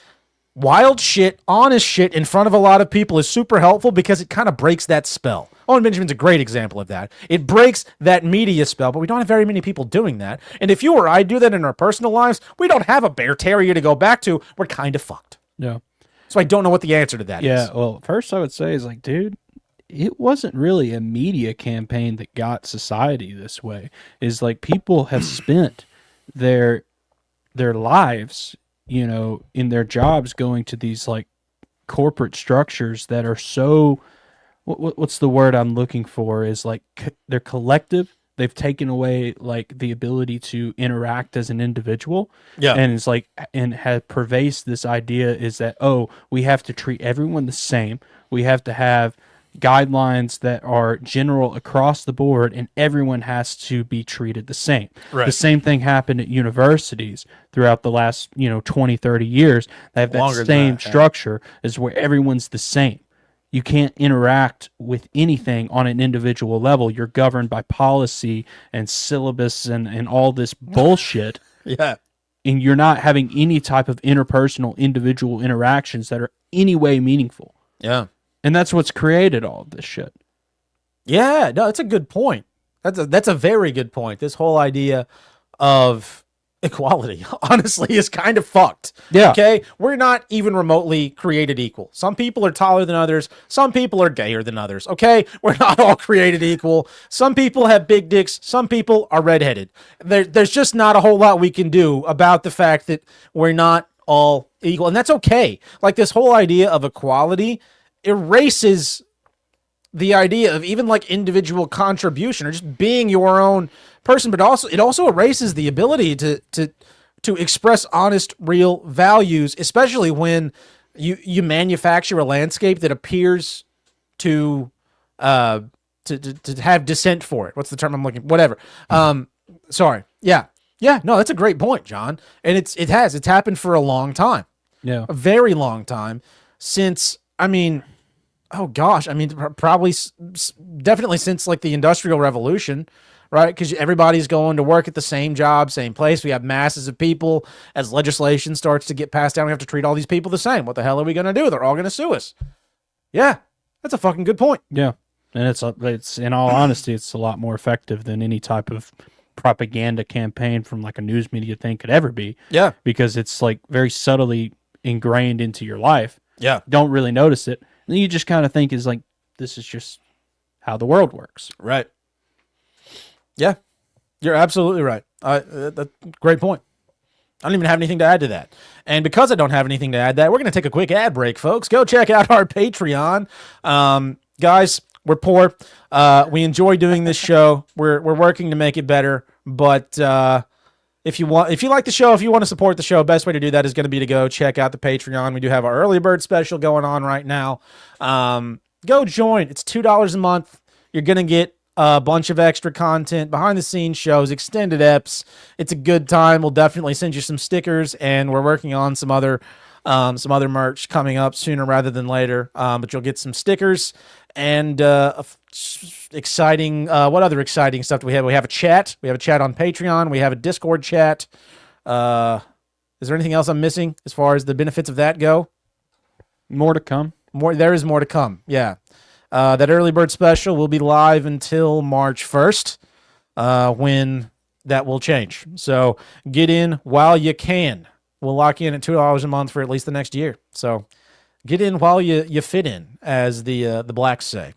Speaker 1: wild shit, honest shit in front of a lot of people is super helpful because it kind of breaks that spell. Owen Benjamin's a great example of that. It breaks that media spell, but we don't have very many people doing that. And if you or I do that in our personal lives, we don't have a bear terrier to go back to. We're kind of fucked.
Speaker 4: Yeah.
Speaker 1: So I don't know what the answer to that is.
Speaker 4: Yeah, well, first I would say is like, dude, it wasn't really a media campaign that got society this way. Is like people have spent their lives, in their jobs going to these like corporate structures that are so, what's the word I'm looking for, is like they're collective. They've taken away like the ability to interact as an individual. Yeah. And it's like, and have pervased this idea is that, oh, we have to treat everyone the same. We have to have guidelines that are general across the board, and everyone has to be treated the same. Right. The same thing happened at universities throughout the last, 20, 30 years. They have that same structure is where everyone's the same. You can't interact with anything on an individual level. You're governed by policy and syllabus and all this bullshit.
Speaker 1: Yeah.
Speaker 4: And you're not having any type of interpersonal individual interactions that are any way meaningful.
Speaker 1: Yeah.
Speaker 4: And that's what's created all of this shit.
Speaker 1: Yeah, no, that's a good point. That's a very good point. This whole idea of equality, honestly, is kind of fucked.
Speaker 4: Yeah.
Speaker 1: Okay? We're not even remotely created equal. Some people are taller than others. Some people are gayer than others. Okay? We're not all created equal. Some people have big dicks. Some people are redheaded. There's just not a whole lot we can do about the fact that we're not all equal. And that's okay. Like, this whole idea of equality erases the idea of even like individual contribution or just being your own person, but also it also erases the ability to express honest, real values, especially when you manufacture a landscape that appears to have dissent for it. What's the term I'm looking? Whatever. Sorry. Yeah. No, that's a great point, John. And it's happened for a long time.
Speaker 4: Yeah,
Speaker 1: a very long time since. I mean, oh gosh, I mean, probably definitely since like the Industrial Revolution. Right, because everybody's going to work at the same job, same place. We have masses of people. As legislation starts to get passed down, we have to treat all these people the same. What the hell are we going to do? They're all going to sue us. Yeah, that's a fucking good point.
Speaker 4: Yeah, and it's in all honesty, it's a lot more effective than any type of propaganda campaign from like a news media thing could ever be.
Speaker 1: Yeah,
Speaker 4: because it's like very subtly ingrained into your life.
Speaker 1: Yeah,
Speaker 4: don't really notice it, and you just kind of think is like this is just how the world works.
Speaker 1: Right. Yeah, you're absolutely right. That's a great point. I don't even have anything to add to that. And because I don't have anything to add to that, we're going to take a quick ad break, folks. Go check out our Patreon. Guys, we're poor. We enjoy doing this show. We're working to make it better. But if you like the show, if you want to support the show, best way to do that is going to be to go check out the Patreon. We do have our early bird special going on right now. Go join. It's $2 a month. You're going to get a bunch of extra content, behind the scenes shows, extended eps. It's a good time. We'll definitely send you some stickers, and we're working on some other merch coming up sooner rather than later. But you'll get some stickers and exciting. What other exciting stuff do we have? We have a chat. We have a chat on Patreon. We have a Discord chat. Is there anything else I'm missing as far as the benefits of that go?
Speaker 4: More to come.
Speaker 1: There is more to come. Yeah. That early bird special will be live until March 1st, when that will change. So get in while you can. We'll lock in at $2 a month for at least the next year. So get in while you fit in, as the blacks say.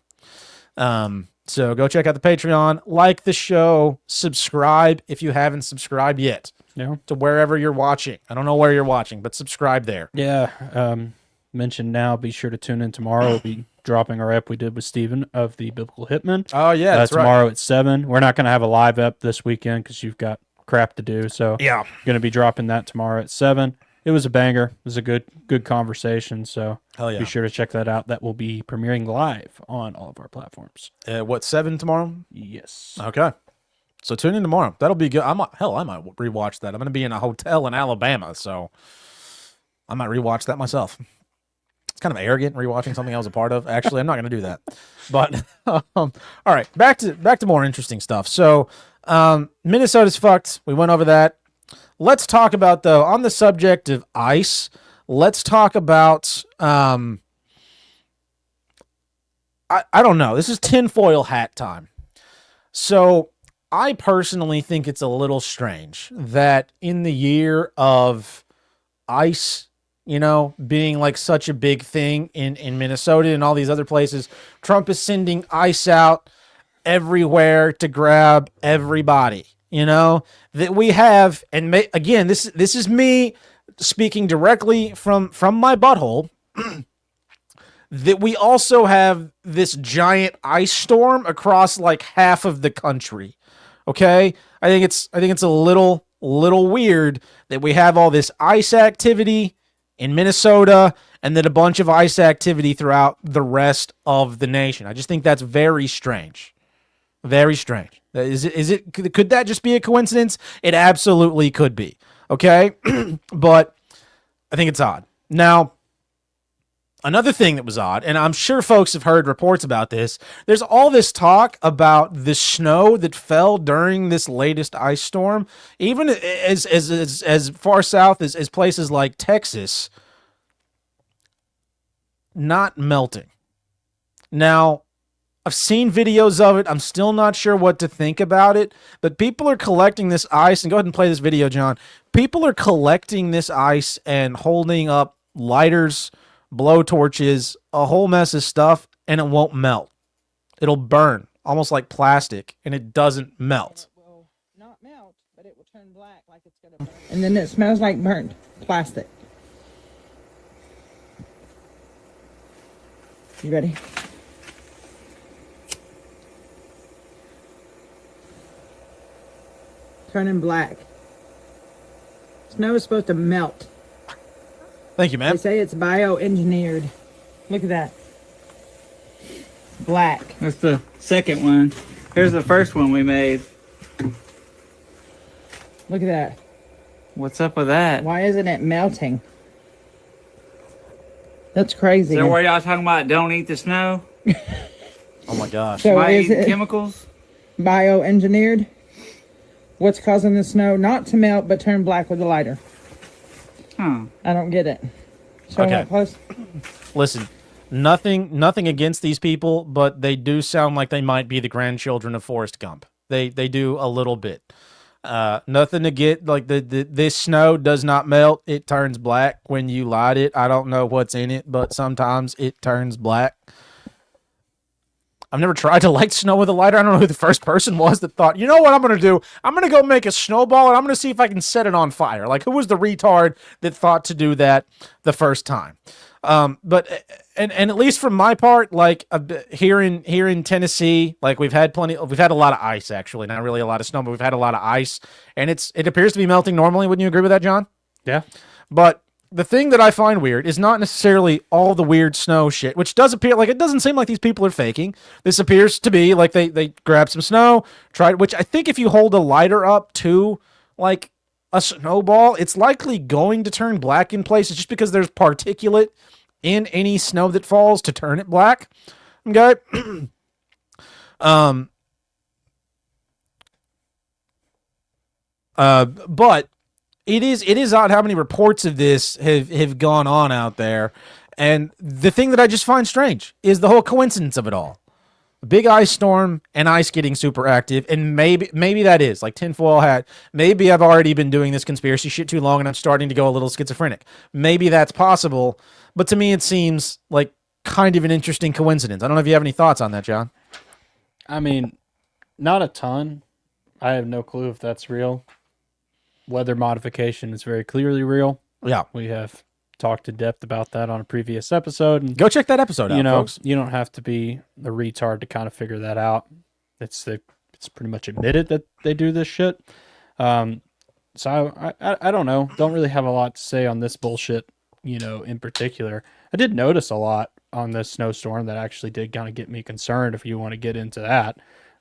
Speaker 1: So go check out the Patreon, like the show, subscribe if you haven't subscribed yet.
Speaker 4: Yeah.
Speaker 1: To wherever you're watching. I don't know where you're watching, but subscribe there.
Speaker 4: Yeah. Mentioned now, be sure to tune in tomorrow. We'll be dropping our ep we did with Steven of the Biblical Hitman.
Speaker 1: Oh, yeah, that's
Speaker 4: tomorrow
Speaker 1: right.
Speaker 4: at 7. We're not going to have a live ep this weekend because you've got crap to do. So
Speaker 1: yeah,
Speaker 4: going to be dropping that tomorrow at 7. It was a banger. It was a good conversation. So
Speaker 1: hell yeah,
Speaker 4: be sure to check that out. That will be premiering live on all of our platforms.
Speaker 1: 7 tomorrow?
Speaker 4: Yes.
Speaker 1: Okay. So tune in tomorrow. That'll be good. I might rewatch that. I'm going to be in a hotel in Alabama, so I might rewatch that myself. It's kind of arrogant rewatching something I was a part of. Actually, I'm not going to do that. But all right, back to more interesting stuff. So Minnesota's fucked. We went over that. Let's talk about, though, on the subject of ice. Let's talk about I don't know. This is tinfoil hat time. So I personally think it's a little strange that in the year of ice, being like such a big thing in Minnesota and all these other places, Trump is sending ice out everywhere to grab everybody, that we have. And again, this is me speaking directly from my butthole, that we also have this giant ice storm across like half of the country. Okay. I think it's a little weird that we have all this ice activity in Minnesota, and then a bunch of ice activity throughout the rest of the nation. I just think that's very strange. Very strange. Could that just be a coincidence? It absolutely could be. Okay? But I think it's odd. Now, another thing that was odd, and I'm sure folks have heard reports about this, there's all this talk about the snow that fell during this latest ice storm, even as far south as places like Texas, not melting. Now, I've seen videos of it. I'm still not sure what to think about it, but people are collecting this ice, and go ahead and play this video, John. People are collecting this ice and holding up lighters, blowtorches, a whole mess of stuff, and it won't melt. It'll burn, almost like plastic, and it doesn't melt.
Speaker 9: It will not melt, but it will turn black like it's going to burn. And then it smells like burnt plastic. You ready? turning black. Snow is supposed to melt.
Speaker 1: Thank you, man.
Speaker 9: They say it's bioengineered. Look at that. Black.
Speaker 10: That's the second one. Here's the first one we made.
Speaker 9: Look at that.
Speaker 10: What's up with that?
Speaker 9: Why isn't it melting? That's crazy.
Speaker 10: Is that where y'all talking about don't eat the snow?
Speaker 1: Oh my gosh.
Speaker 9: So is it
Speaker 10: chemicals?
Speaker 9: Bioengineered? What's causing the snow not to melt but turn black with the lighter?
Speaker 10: Huh.
Speaker 9: I don't get it. Show
Speaker 1: Okay.
Speaker 9: up close.
Speaker 1: Listen, nothing against these people, but they do sound like they might be the grandchildren of Forrest Gump. They do a little bit. Nothing to get like this snow does not melt. It turns black when you light it. I don't know what's in it, but sometimes it turns black. I've never tried to light snow with a lighter. I don't know who the first person was that thought, you know what I'm going to do? I'm going to go make a snowball and I'm going to see if I can set it on fire. Like, who was the retard that thought to do that the first time? But at least from my part, like here in Tennessee, like we've had a lot of ice, actually, not really a lot of snow, but we've had a lot of ice, and it appears to be melting normally. Wouldn't you agree with that, John?
Speaker 4: Yeah.
Speaker 1: But the thing that I find weird is not necessarily all the weird snow shit, which does appear like it doesn't seem like these people are faking. This appears to be like they grabbed some snow, tried, which I think if you hold a lighter up to like a snowball, it's likely going to turn black in places just because there's particulate in any snow that falls to turn it black. Okay. But it is odd how many reports of this have gone on out there. And the thing that I just find strange is the whole coincidence of it all. A big ice storm and ice getting super active. And maybe that is like tinfoil hat. Maybe I've already been doing this conspiracy shit too long and I'm starting to go a little schizophrenic. Maybe that's possible. But to me, it seems like kind of an interesting coincidence. I don't know if you have any thoughts on that, John.
Speaker 4: I mean, not a ton. I have no clue if that's real. Weather modification is very clearly real.
Speaker 1: Yeah.
Speaker 4: We have talked in depth about that on a previous episode. And,
Speaker 1: go check that episode out, folks.
Speaker 4: You don't have to be a retard to kind of figure that out. It's pretty much admitted that they do this shit. So I don't know. Don't really have a lot to say on this bullshit, in particular. I did notice a lot on this snowstorm that actually did kind of get me concerned, if you want to get into that.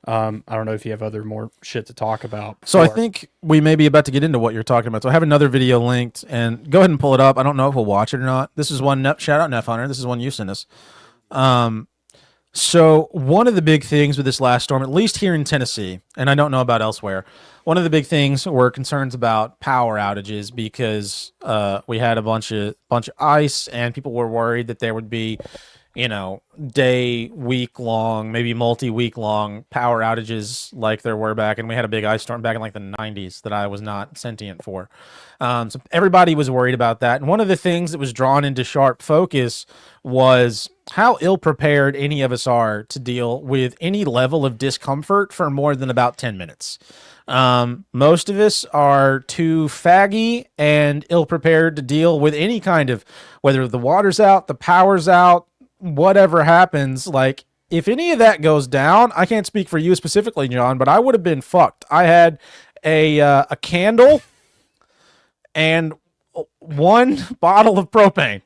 Speaker 4: I don't know if you have more shit to talk about.
Speaker 1: So I think we may be about to get into what you're talking about. So I have another video linked, and go ahead and pull it up. I don't know if we'll watch it or not. This is one, shout out Neff Hunter. This is one you sent us. So one of the big things with this last storm, at least here in Tennessee, and I don't know about elsewhere, one of the big things were concerns about power outages because we had a bunch of ice, and people were worried that there would be day, week long, maybe multi-week long power outages like there were back. And we had a big ice storm back in like the 90s that I was not sentient for. So everybody was worried about that. And one of the things that was drawn into sharp focus was how ill-prepared any of us are to deal with any level of discomfort for more than about 10 minutes. Most of us are too faggy and ill-prepared to deal with any kind of, whether the water's out, the power's out, whatever happens. Like, if any of that goes down, I can't speak for you specifically, John, but I would have been fucked. I had a candle and one bottle of propane,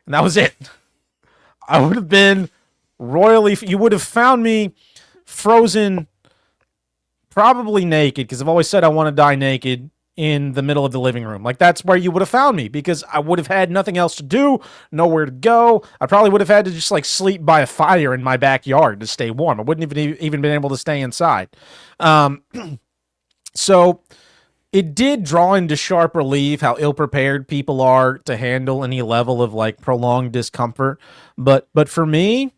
Speaker 1: and that was it. I would have been royally, you would have found me frozen, probably naked, because I've always said I want to die naked, in the middle of the living room. Like, that's where you would have found me, because I would have had nothing else to do, nowhere to go. I probably would have had to just like sleep by a fire in my backyard to stay warm. I wouldn't even been able to stay inside. So it did draw into sharp relief how ill-prepared people are to handle any level of like prolonged discomfort. But for me,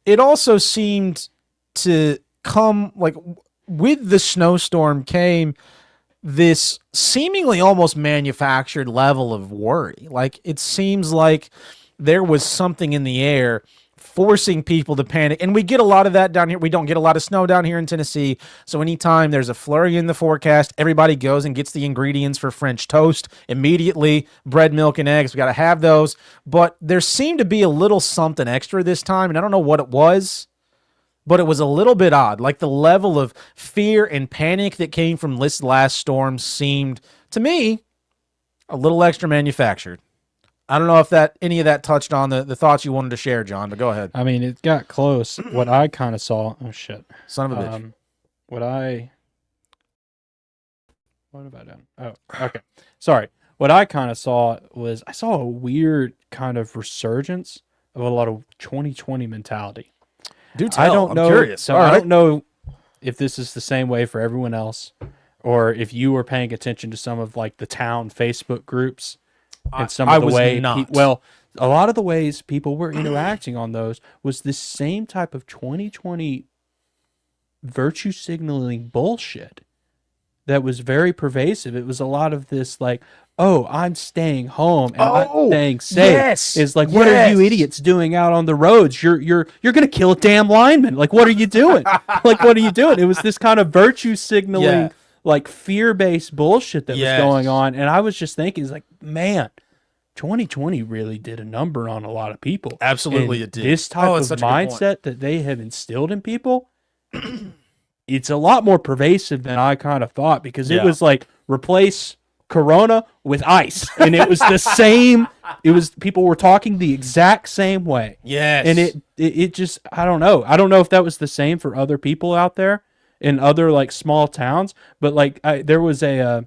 Speaker 1: it also seemed to come like with the snowstorm came this seemingly almost manufactured level of worry. Like, it seems like there was something in the air forcing people to panic. And we get a lot of that down here. We don't get a lot of snow down here in Tennessee. So anytime there's a flurry in the forecast, everybody goes and gets the ingredients for French toast immediately. Bread, milk, and eggs. We got to have those. But there seemed to be a little something extra this time. And I don't know what it was. but it was a little bit odd. Like the level of fear and panic that came from this last storm seemed, to me, a little extra manufactured. I don't know if any of that touched on the thoughts you wanted to share, John, but go ahead.
Speaker 4: I mean, it got close. What I kind of saw... Oh, shit.
Speaker 1: Son of a bitch.
Speaker 4: What have I done? Oh, okay. Sorry. What I kind of saw was I saw a weird kind of resurgence of a lot of 2020 mentality.
Speaker 1: Do tell. I'm curious.
Speaker 4: So I don't know if this is the same way for everyone else, or if you were paying attention to some of like the town Facebook groups and some of the way. Well, a lot of the ways people were interacting on those was this same type of 2020 virtue signaling bullshit that was very pervasive. It was a lot of this like, oh, I'm staying home and I'm staying safe.
Speaker 1: Yes,
Speaker 4: it's like, what are you idiots doing out on the roads? You're gonna kill a damn lineman. Like, what are you doing? Like, what are you doing? It was this kind of virtue signaling, like fear-based bullshit that was going on. And I was just thinking, it's like, man, 2020 really did a number on a lot of people.
Speaker 1: Absolutely,
Speaker 4: and
Speaker 1: it did.
Speaker 4: This type of mindset that they have instilled in people, it's a lot more pervasive than I kind of thought, because it was like, replace Corona with ice, and it was the same. It was, people were talking the exact same way.
Speaker 1: Yes,
Speaker 4: and it just, I don't know if that was the same for other people out there in other like small towns, but like there was a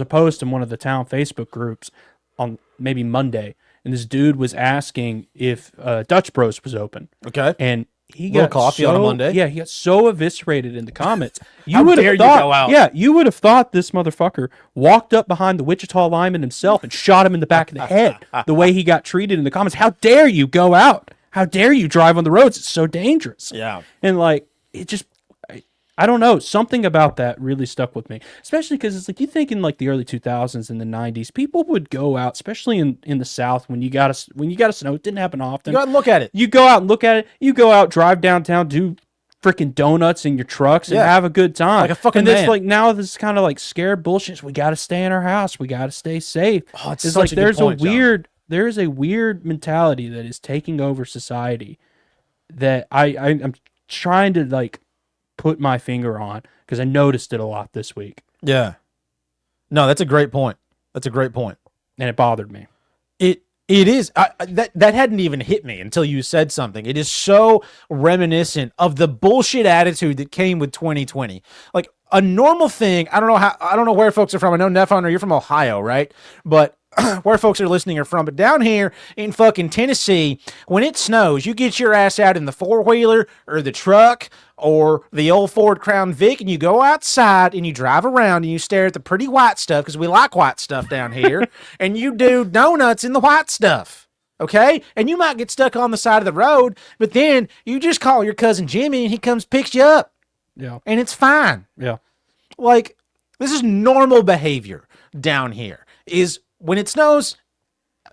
Speaker 4: post in one of the town Facebook groups on maybe Monday, and this dude was asking if Dutch Bros was open.
Speaker 1: Okay,
Speaker 4: and he
Speaker 1: got coffee on a Monday.
Speaker 4: Yeah, he got so eviscerated in the comments.
Speaker 1: You would have thought,
Speaker 4: you would have thought this motherfucker walked up behind the Wichita lineman himself and shot him in the back of the head. The way he got treated in the comments. How dare you go out? How dare you drive on the roads? It's so dangerous.
Speaker 1: Yeah,
Speaker 4: and like it just, I don't know. Something about that really stuck with me, especially because it's like, you think in like the early 2000s and the 90s, people would go out, especially in the South, when you got a snow. It didn't happen often.
Speaker 1: You go out and look at it.
Speaker 4: You go out and look at it. You go out, drive downtown, do freaking donuts in your trucks, and have a good time.
Speaker 1: Like a fucking
Speaker 4: man. And
Speaker 1: man.
Speaker 4: it's like, now this kind of like scared bullshit. We got to stay in our house. We got to stay safe.
Speaker 1: Oh, it's
Speaker 4: such
Speaker 1: like
Speaker 4: a good point,
Speaker 1: John.
Speaker 4: There is a weird mentality that is taking over society that I'm trying to like put my finger on, because I noticed it a lot this week.
Speaker 1: Yeah. No, that's a great point. That's a great point.
Speaker 4: And it bothered me.
Speaker 1: It is. That hadn't even hit me until you said something. It is so reminiscent of the bullshit attitude that came with 2020. Like a normal thing. I don't know where folks are from. I know Nefon, you're from Ohio, right? But where folks are listening are from. But down here in fucking Tennessee, when it snows, you get your ass out in the four-wheeler or the truck or the old Ford Crown Vic, and you go outside and you drive around and you stare at the pretty white stuff, because we like white stuff down here, and you do donuts in the white stuff. Okay? And you might get stuck on the side of the road, but then you just call your cousin Jimmy and he comes picks you up.
Speaker 4: Yeah.
Speaker 1: And it's fine.
Speaker 4: Yeah.
Speaker 1: Like, this is normal behavior down here. Is when it snows,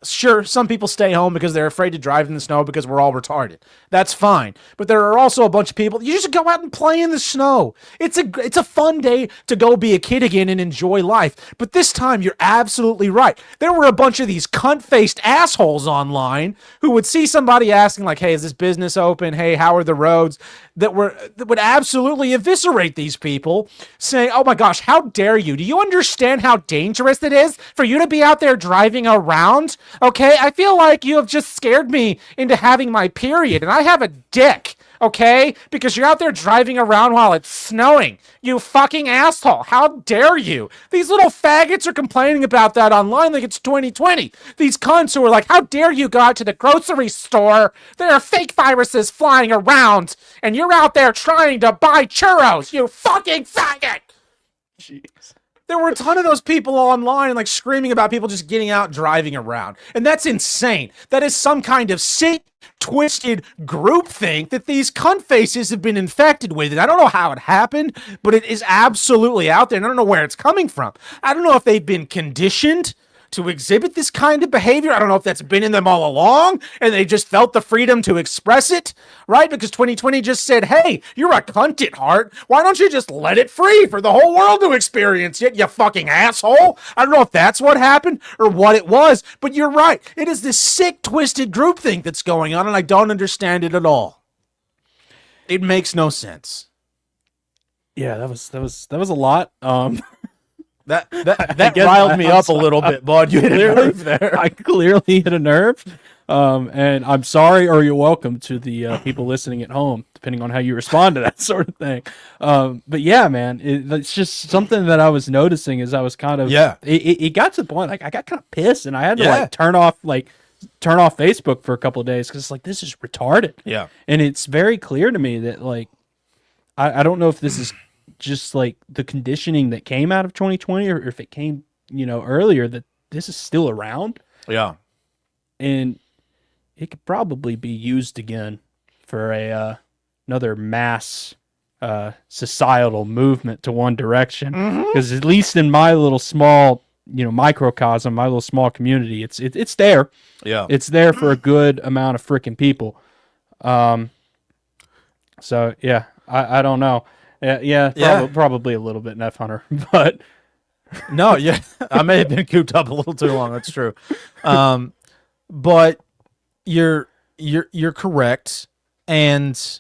Speaker 1: sure, some people stay home because they're afraid to drive in the snow because we're all retarded. That's fine. But there are also a bunch of people, you just go out and play in the snow. It's a fun day to go be a kid again and enjoy life. But this time, you're absolutely right. There were a bunch of these cunt-faced assholes online who would see somebody asking like, hey, is this business open? Hey, how are the roads? That would absolutely eviscerate these people, saying, oh my gosh, how dare you? Do you understand how dangerous it is for you to be out there driving around? Okay, I feel like you have just scared me into having my period, and I have a dick, okay? Because you're out there driving around while it's snowing. You fucking asshole. How dare you? These little faggots are complaining about that online like it's 2020. These cunts who are like, how dare you go out to the grocery store? There are fake viruses flying around, and you're out there trying to buy churros, you fucking faggot! Jeez. There were a ton of those people online like screaming about people just getting out driving around. And that's insane. That is some kind of sick, twisted groupthink that these cunt faces have been infected with. And I don't know how it happened, but it is absolutely out there. And I don't know where it's coming from. I don't know if they've been conditioned to exhibit this kind of behavior. I don't know if that's been in them all along and they just felt the freedom to express it, right? Because 2020 just said, hey, you're a cunt at heart. Why don't you just let it free for the whole world to experience it, you fucking asshole? I don't know if that's what happened or what it was, but you're right. It is this sick, twisted groupthink that's going on, and I don't understand it at all. It makes no sense.
Speaker 4: Yeah, that was a lot.
Speaker 1: That riled me up a little bit, bud. You hit a nerve there.
Speaker 4: I clearly hit a nerve. And I'm sorry, or you're welcome to the people listening at home, depending on how you respond to that sort of thing. But yeah, man, it's just something that I was noticing as I was kind of It got to the point like I got kind of pissed, and I had to turn off Facebook for a couple of days because like this is retarded.
Speaker 1: Yeah,
Speaker 4: and it's very clear to me that like I don't know if this is just like the conditioning that came out of 2020 or if it came earlier, that this is still around.
Speaker 1: Yeah,
Speaker 4: and it could probably be used again for another mass societal movement to one direction. Because at least in my little small, microcosm, my little small community, it's there.
Speaker 1: Yeah,
Speaker 4: it's there for a good amount of freaking people. So yeah, I don't know. Probably a little bit, Neff Hunter, but
Speaker 1: no, yeah, I may have been cooped up a little too long. That's true. But you're correct, and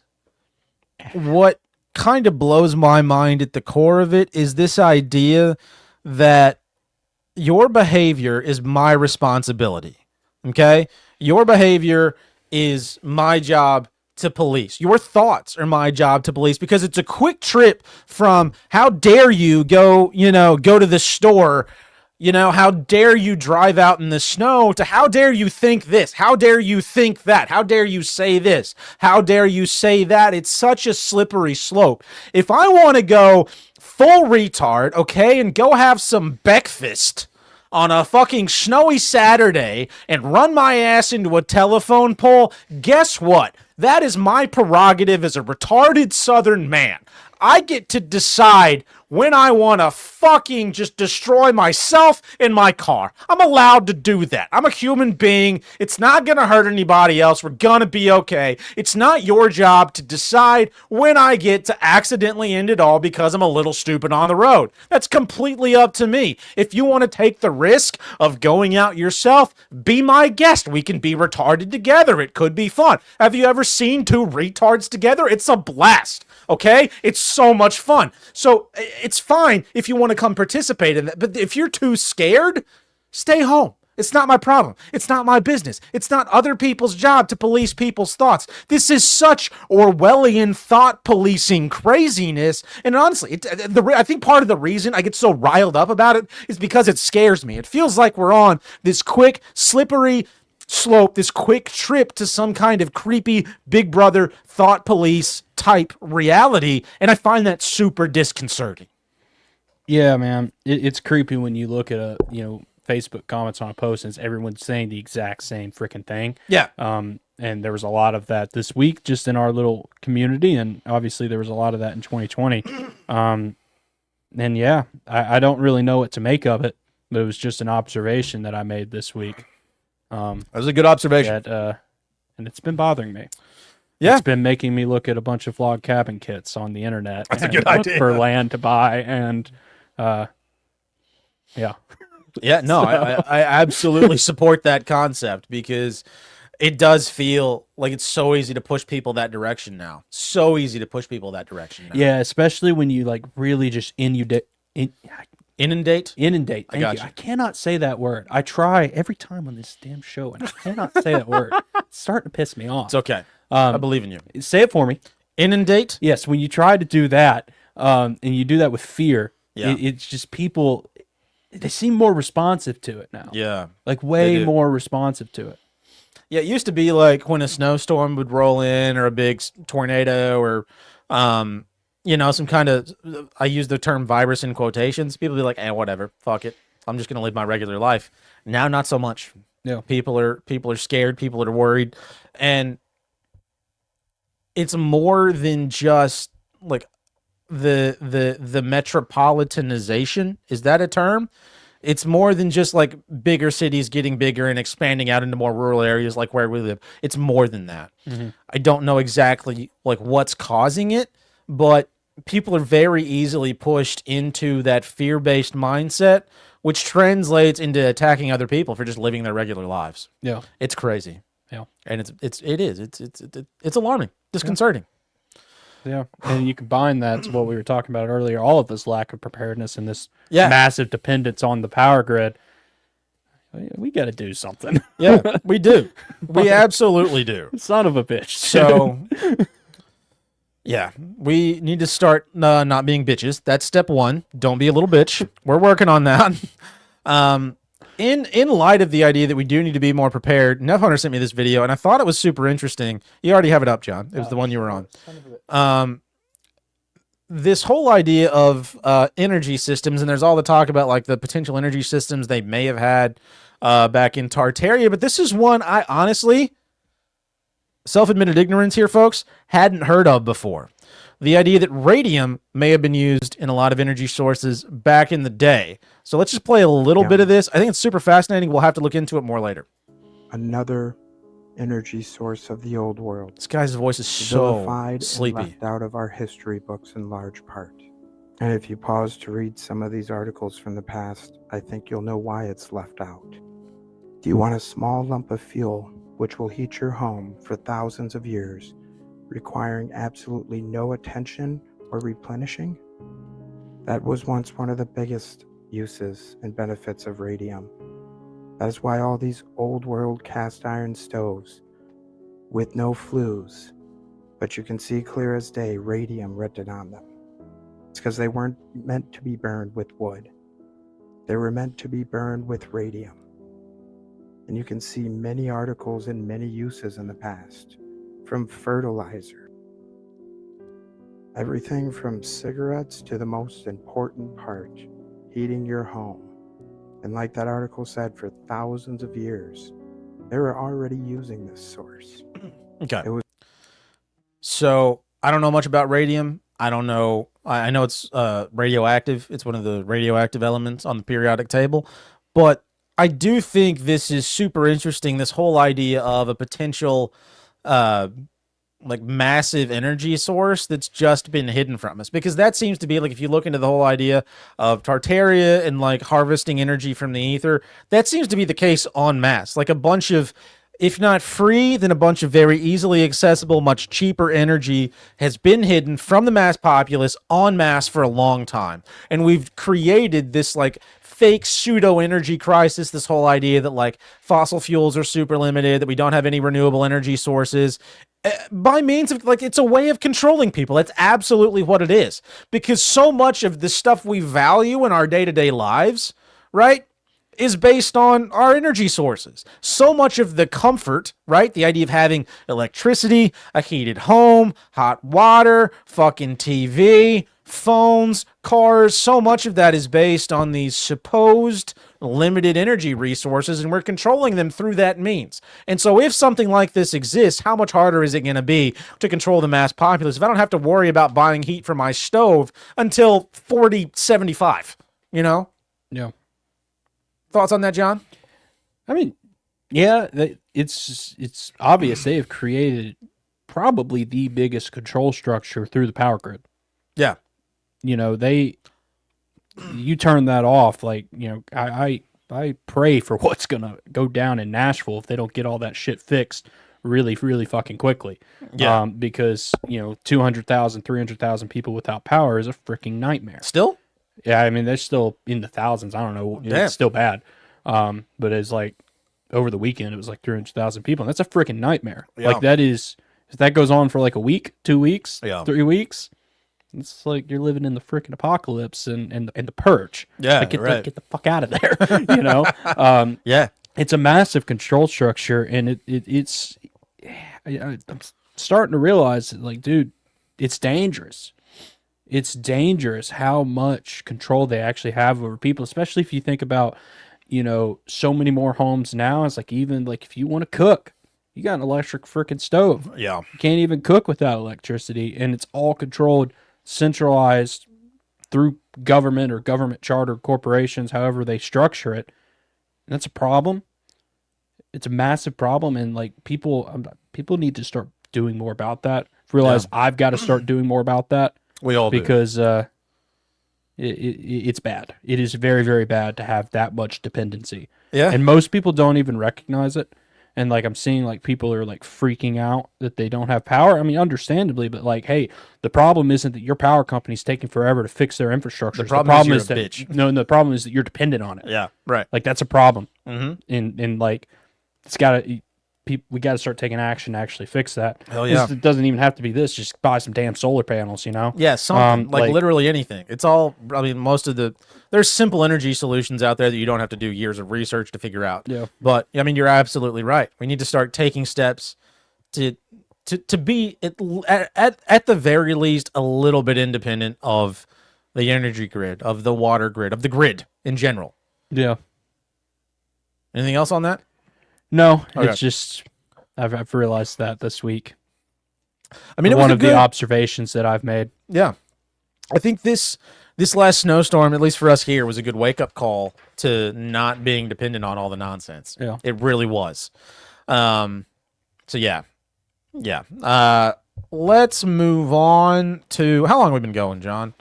Speaker 1: what kind of blows my mind at the core of it is this idea that your behavior is my responsibility. Okay, your behavior is my job to police. Your thoughts are my job to police, because it's a quick trip from how dare you go to the store, how dare you drive out in the snow, to how dare you think this, how dare you think that, how dare you say this, how dare you say that. It's such a slippery slope. If I want to go full retard, okay, and go have some breakfast on a fucking snowy Saturday and run my ass into a telephone pole, guess what? That is my prerogative as a retarded Southern man. I get to decide when I want to fucking just destroy myself and my car. I'm allowed to do that. I'm a human being. It's not going to hurt anybody else. We're going to be okay. It's not your job to decide when I get to accidentally end it all because I'm a little stupid on the road. That's completely up to me. If you want to take the risk of going out yourself, be my guest. We can be retarded together. It could be fun. Have you ever seen two retards together? It's a blast. Okay? It's so much fun. So it's fine if you want to come participate in that. But if you're too scared, stay home. It's not my problem. It's not my business. It's not other people's job to police people's thoughts. This is such Orwellian thought policing craziness. And honestly, I think part of the reason I get so riled up about it is because it scares me. It feels like we're on this quick, slippery slope, this quick trip to some kind of creepy Big Brother thought police type reality, and I find that super disconcerting.
Speaker 4: Yeah, man, it's creepy when you look at Facebook comments on a post and everyone's saying the exact same freaking thing.
Speaker 1: Yeah.
Speaker 4: And there was a lot of that this week just in our little community, and obviously there was a lot of that in 2020. And yeah, I don't really know what to make of it, but it was just an observation that I made this week.
Speaker 1: That was a good observation.
Speaker 4: And it's been bothering me.
Speaker 1: Yeah.
Speaker 4: It's been making me look at a bunch of log cabin kits on the internet.
Speaker 1: That's a good idea.
Speaker 4: For land to buy, and yeah.
Speaker 1: Yeah, no, I absolutely support that concept, because it does feel like it's so easy to push people that direction now. So easy to push people that direction now.
Speaker 4: Yeah, especially when you like really just inundate.
Speaker 1: Inundate?
Speaker 4: Inundate.
Speaker 1: I got you.
Speaker 4: I cannot say that word. I try every time on this damn show, and I cannot say that word. It's starting to piss me off.
Speaker 1: It's okay. I believe in you.
Speaker 4: Say it for me.
Speaker 1: Inundate?
Speaker 4: Yes, when you try to do that, and you do that with fear, it's just people, they seem more responsive to it now.
Speaker 1: Yeah.
Speaker 4: Like way more responsive to it.
Speaker 1: Yeah, it used to be like when a snowstorm would roll in, or a big tornado, or some kind of, I use the term virus in quotations. People be like, whatever, fuck it. I'm just going to live my regular life. Now, not so much.
Speaker 4: Yeah.
Speaker 1: People are scared. People are worried. And it's more than just like the metropolitanization. Is that a term? It's more than just like bigger cities getting bigger and expanding out into more rural areas like where we live. It's more than that. Mm-hmm. I don't know exactly like what's causing it, but people are very easily pushed into that fear-based mindset, which translates into attacking other people for just living their regular lives.
Speaker 4: Yeah.
Speaker 1: It's crazy.
Speaker 4: Yeah.
Speaker 1: And it's alarming, disconcerting.
Speaker 4: Yeah, and you combine that to what we were talking about earlier, all of this lack of preparedness and this massive dependence on the power grid. We got to do something.
Speaker 1: Yeah, we do. We absolutely do.
Speaker 4: Son of a bitch.
Speaker 1: So, yeah, we need to start not being bitches. That's step one. Don't be a little bitch. We're working on that. In light of the idea that we do need to be more prepared, Nev Hunter sent me this video, and I thought it was super interesting. You already have it up, John. It was the one you were on. This whole idea of energy systems, and there's all the talk about like the potential energy systems they may have had back in Tartaria, but this is one I honestly, self-admitted ignorance here, folks, hadn't heard of before. The idea that radium may have been used in a lot of energy sources back in the day. So let's just play a little bit of this. I think it's super fascinating. We'll have to look into it more later.
Speaker 11: Another energy source of the old world.
Speaker 1: This guy's voice is so sleepy.
Speaker 11: And left out of our history books in large part. And if you pause to read some of these articles from the past, I think you'll know why it's left out. Do you want a small lump of fuel which will heat your home for thousands of years, requiring absolutely no attention or replenishing? That was once one of the biggest uses and benefits of radium. That is why all these old world cast iron stoves with no flues, but you can see clear as day radium written on them. It's because they weren't meant to be burned with wood. They were meant to be burned with radium. And you can see many articles and many uses in the past, from fertilizer, everything from cigarettes to the most important part, heating your home. And like that article said, for thousands of years, they were already using this source.
Speaker 1: Okay. So I don't know much about radium. I don't know. I know it's radioactive. It's one of the radioactive elements on the periodic table. But I do think this is super interesting, this whole idea of a potential like massive energy source that's just been hidden from us, because that seems to be like, if you look into the whole idea of Tartaria and like harvesting energy from the ether, that seems to be the case en masse. Like a bunch of, if not free, then a bunch of very easily accessible, much cheaper energy has been hidden from the mass populace en masse for a long time. And we've created this like fake pseudo energy crisis, this whole idea that like fossil fuels are super limited, that we don't have any renewable energy sources, by means of like, it's a way of controlling people. That's absolutely what it is, because so much of the stuff we value in our day-to-day lives, right, is based on our energy sources. So much of the comfort, right, the idea of having electricity, a heated home, hot water, fucking TV, phones, cars, so much of that is based on these supposed limited energy resources, and we're controlling them through that means. And so if something like this exists, how much harder is it going to be to control the mass populace if I don't have to worry about buying heat for my stove until 4075, you know?
Speaker 4: Yeah.
Speaker 1: Thoughts on that, John?
Speaker 4: I mean, yeah, it's obvious they have created probably the biggest control structure through the power grid.
Speaker 1: Yeah.
Speaker 4: You know, you turn that off, like, you know, I pray for what's going to go down in Nashville if they don't get all that shit fixed really, really fucking quickly.
Speaker 1: Yeah.
Speaker 4: Because, you know, 200,000, 300,000 people without power is a freaking nightmare.
Speaker 1: Still?
Speaker 4: Yeah, I mean, they're still in the thousands. I don't know.
Speaker 1: Damn.
Speaker 4: It's still bad. But it's like, over the weekend, it was like 300,000 people. And that's a freaking nightmare.
Speaker 1: Yeah.
Speaker 4: Like, if that goes on for like a week, 2 weeks, 3 weeks, it's like you're living in the freaking apocalypse and the purge.
Speaker 1: Yeah,
Speaker 4: like,
Speaker 1: right.
Speaker 4: Get the fuck out of there, you know?
Speaker 1: Yeah.
Speaker 4: It's a massive control structure, and I'm starting to realize that, like, dude, it's dangerous. It's dangerous how much control they actually have over people, especially if you think about, you know, so many more homes now. It's like, even like if you want to cook, you got an electric freaking stove.
Speaker 1: Yeah.
Speaker 4: You can't even cook without electricity, and it's all controlled, centralized through government or government charter corporations, however they structure it. And that's a problem. It's a massive problem, and like people need to start doing more about that. Realize I've got to start doing more about that.
Speaker 1: We all do.
Speaker 4: Because it's bad. It is very, very bad to have that much dependency.
Speaker 1: Yeah.
Speaker 4: And most people don't even recognize it. and like I'm seeing like people are like freaking out that they don't have power. I mean, understandably, but like, hey, the problem isn't that your power company's taking forever to fix their infrastructure.
Speaker 1: The problem is that
Speaker 4: bitch. No, the problem is that you're dependent on it.
Speaker 1: Yeah, right.
Speaker 4: Like that's a problem.
Speaker 1: Mm-hmm.
Speaker 4: And like it's got to. We got to start taking action to actually fix that.
Speaker 1: Hell yeah.
Speaker 4: It doesn't even have to be this. Just buy some damn solar panels, you know?
Speaker 1: Yeah, something. Like literally anything. It's all, I mean, there's simple energy solutions out there that you don't have to do years of research to figure out.
Speaker 4: Yeah.
Speaker 1: But, I mean, you're absolutely right. We need to start taking steps to be, at the very least, a little bit independent of the energy grid, of the water grid, of the grid in general.
Speaker 4: Yeah.
Speaker 1: Anything else on that?
Speaker 4: No, okay. It's just I've realized that this week.
Speaker 1: I mean,
Speaker 4: one of the observations that I've made.
Speaker 1: Yeah, I think this last snowstorm, at least for us here, was a good wake up call to not being dependent on all the nonsense.
Speaker 4: Yeah,
Speaker 1: it really was. So yeah. Let's move on to how long have we been going, John?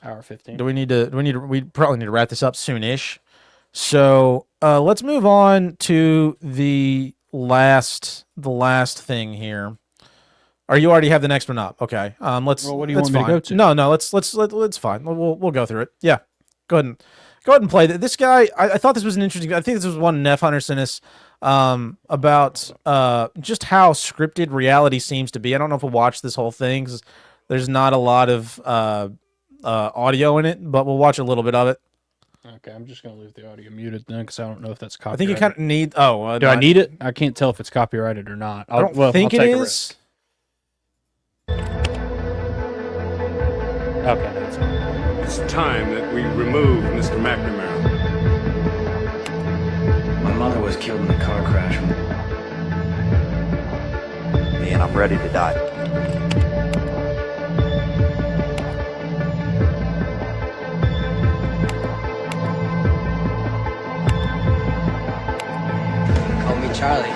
Speaker 4: Hour 15.
Speaker 1: We probably need to wrap this up soonish. So let's move on to the last thing here. Or you already have the next one up? Okay. Let's.
Speaker 4: Well, what do you want me to go to?
Speaker 1: No. Let's fine. We'll go through it. Yeah. Go ahead and play that. This guy. I thought this was an interesting. I think this was one Neff Hunter sent us about just how scripted reality seems to be. I don't know if we'll watch this whole thing because there's not a lot of audio in it, but we'll watch a little bit of it.
Speaker 4: Okay, I'm just going to leave the audio muted then because I don't know if that's copyrighted.
Speaker 1: I think you kind of need... Oh.
Speaker 4: Do I need it? I can't tell if it's copyrighted or not.
Speaker 1: I don't think it is.
Speaker 4: Okay, that's fine.
Speaker 12: It's time that we remove Mr. McNamara.
Speaker 13: My mother was killed in a car crash.
Speaker 8: Man, I'm ready to die.
Speaker 13: Charlie.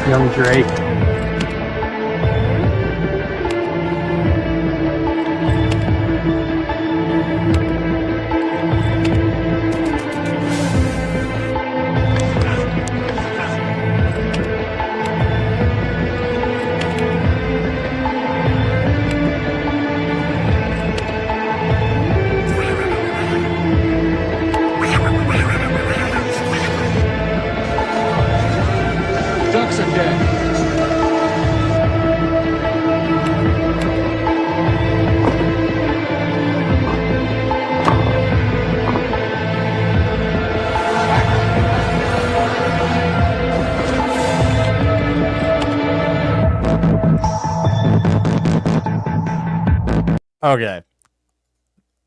Speaker 4: Young Drake.
Speaker 1: Okay.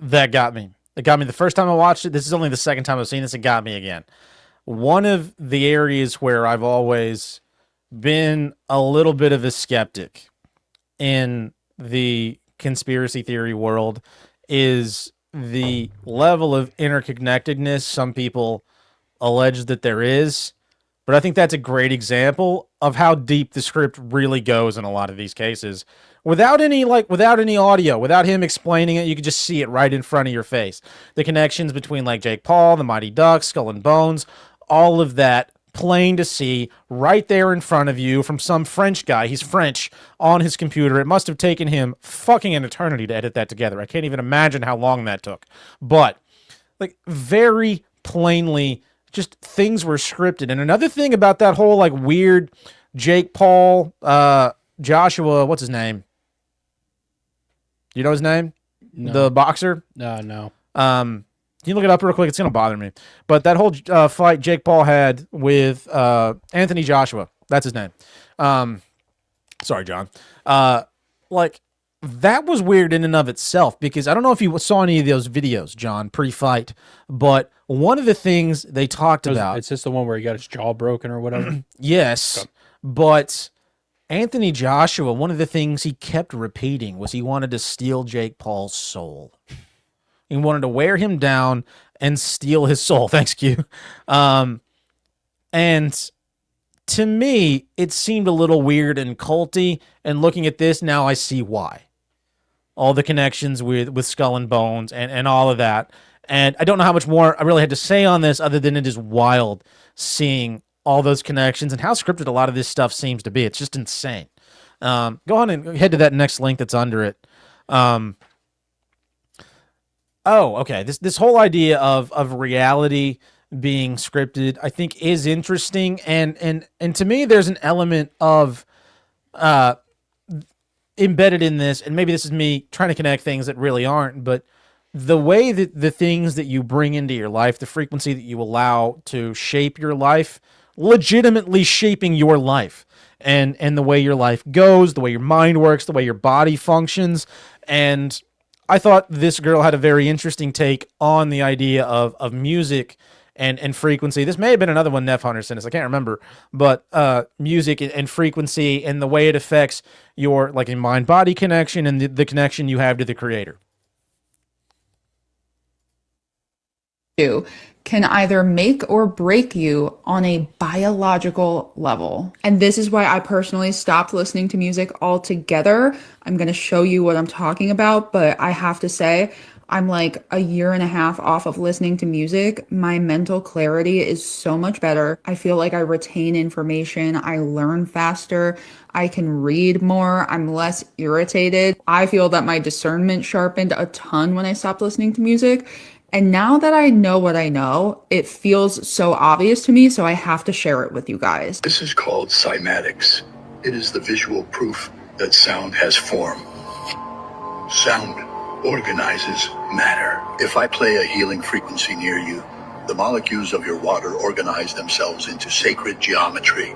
Speaker 1: That got me. It got me the first time I watched it. This is only the second time I've seen this. It got me again. One of the areas where I've always been a little bit of a skeptic in the conspiracy theory world is the level of interconnectedness some people allege that there is. But I think that's a great example of how deep the script really goes in a lot of these cases. Without any audio, without him explaining it, you could just see it right in front of your face. The connections between like Jake Paul, the Mighty Ducks, Skull and Bones, all of that plain to see right there in front of you from some French guy. He's French on his computer. It must have taken him fucking an eternity to edit that together. I can't even imagine how long that took. But like very plainly, just things were scripted. And another thing about that whole like weird Jake Paul, Joshua, what's his name? You know his name?
Speaker 4: No.
Speaker 1: The boxer?
Speaker 4: No.
Speaker 1: Can you look it up real quick? It's going to bother me. But that whole fight Jake Paul had with Anthony Joshua, that's his name. Sorry, John. Like, that was weird in and of itself because I don't know if you saw any of those videos, John, pre-fight, but one of the things they talked about...
Speaker 4: It's just the one where he got his jaw broken or whatever?
Speaker 1: Yes, okay. But... Anthony Joshua, one of the things he kept repeating was he wanted to steal Jake Paul's soul. He wanted to wear him down and steal his soul. Thanks, Q. And to me, it seemed a little weird and culty. And looking at this, now I see why. all the connections with Skull and Bones and all of that. And I don't know how much more I really had to say on this other than it is wild seeing all those connections and how scripted a lot of this stuff seems to be. It's just insane. Go on and head to that next link that's under it. Okay. This whole idea of reality being scripted, I think, is interesting, and to me, there's an element of embedded in this, and maybe this is me trying to connect things that really aren't, but the way that the things that you bring into your life, the frequency that you allow to shape your life, legitimately shaping your life, and the way your life goes, the way your mind works, the way your body functions. And I thought this girl had a very interesting take on the idea of music and frequency. This may have been another one Neff Hunter sent us, I can't remember, but music and frequency and the way it affects your like a mind-body connection and the connection you have to the creator.
Speaker 14: Can either make or break you on a biological level. And this is why I personally stopped listening to music altogether. I'm going to show you what I'm talking about, but I have to say, I'm like a year and a half off of listening to music. My mental clarity is so much better. I feel like I retain information. I learn faster. I can read more. I'm less irritated. I feel that my discernment sharpened a ton when I stopped listening to music. And now that I know what I know, it feels so obvious to me, so I have to share it with you guys.
Speaker 15: This is called cymatics. It is the visual proof that sound has form. Sound organizes matter. If I play a healing frequency near you, the molecules of your water organize themselves into sacred geometry.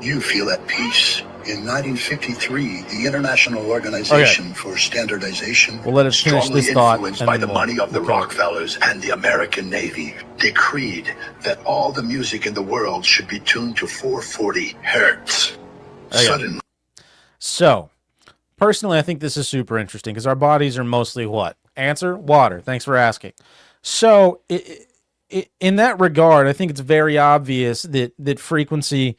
Speaker 15: You feel at peace. In 1953, the International Organization for Standardization, strongly influenced by the money of the Rockefellers and the American Navy, decreed that all the music in the world should be tuned to 440 hertz. Suddenly.
Speaker 1: So, personally, I think this is super interesting because our bodies are mostly what? Answer? Water. Thanks for asking. So, in that regard, I think it's very obvious that frequency...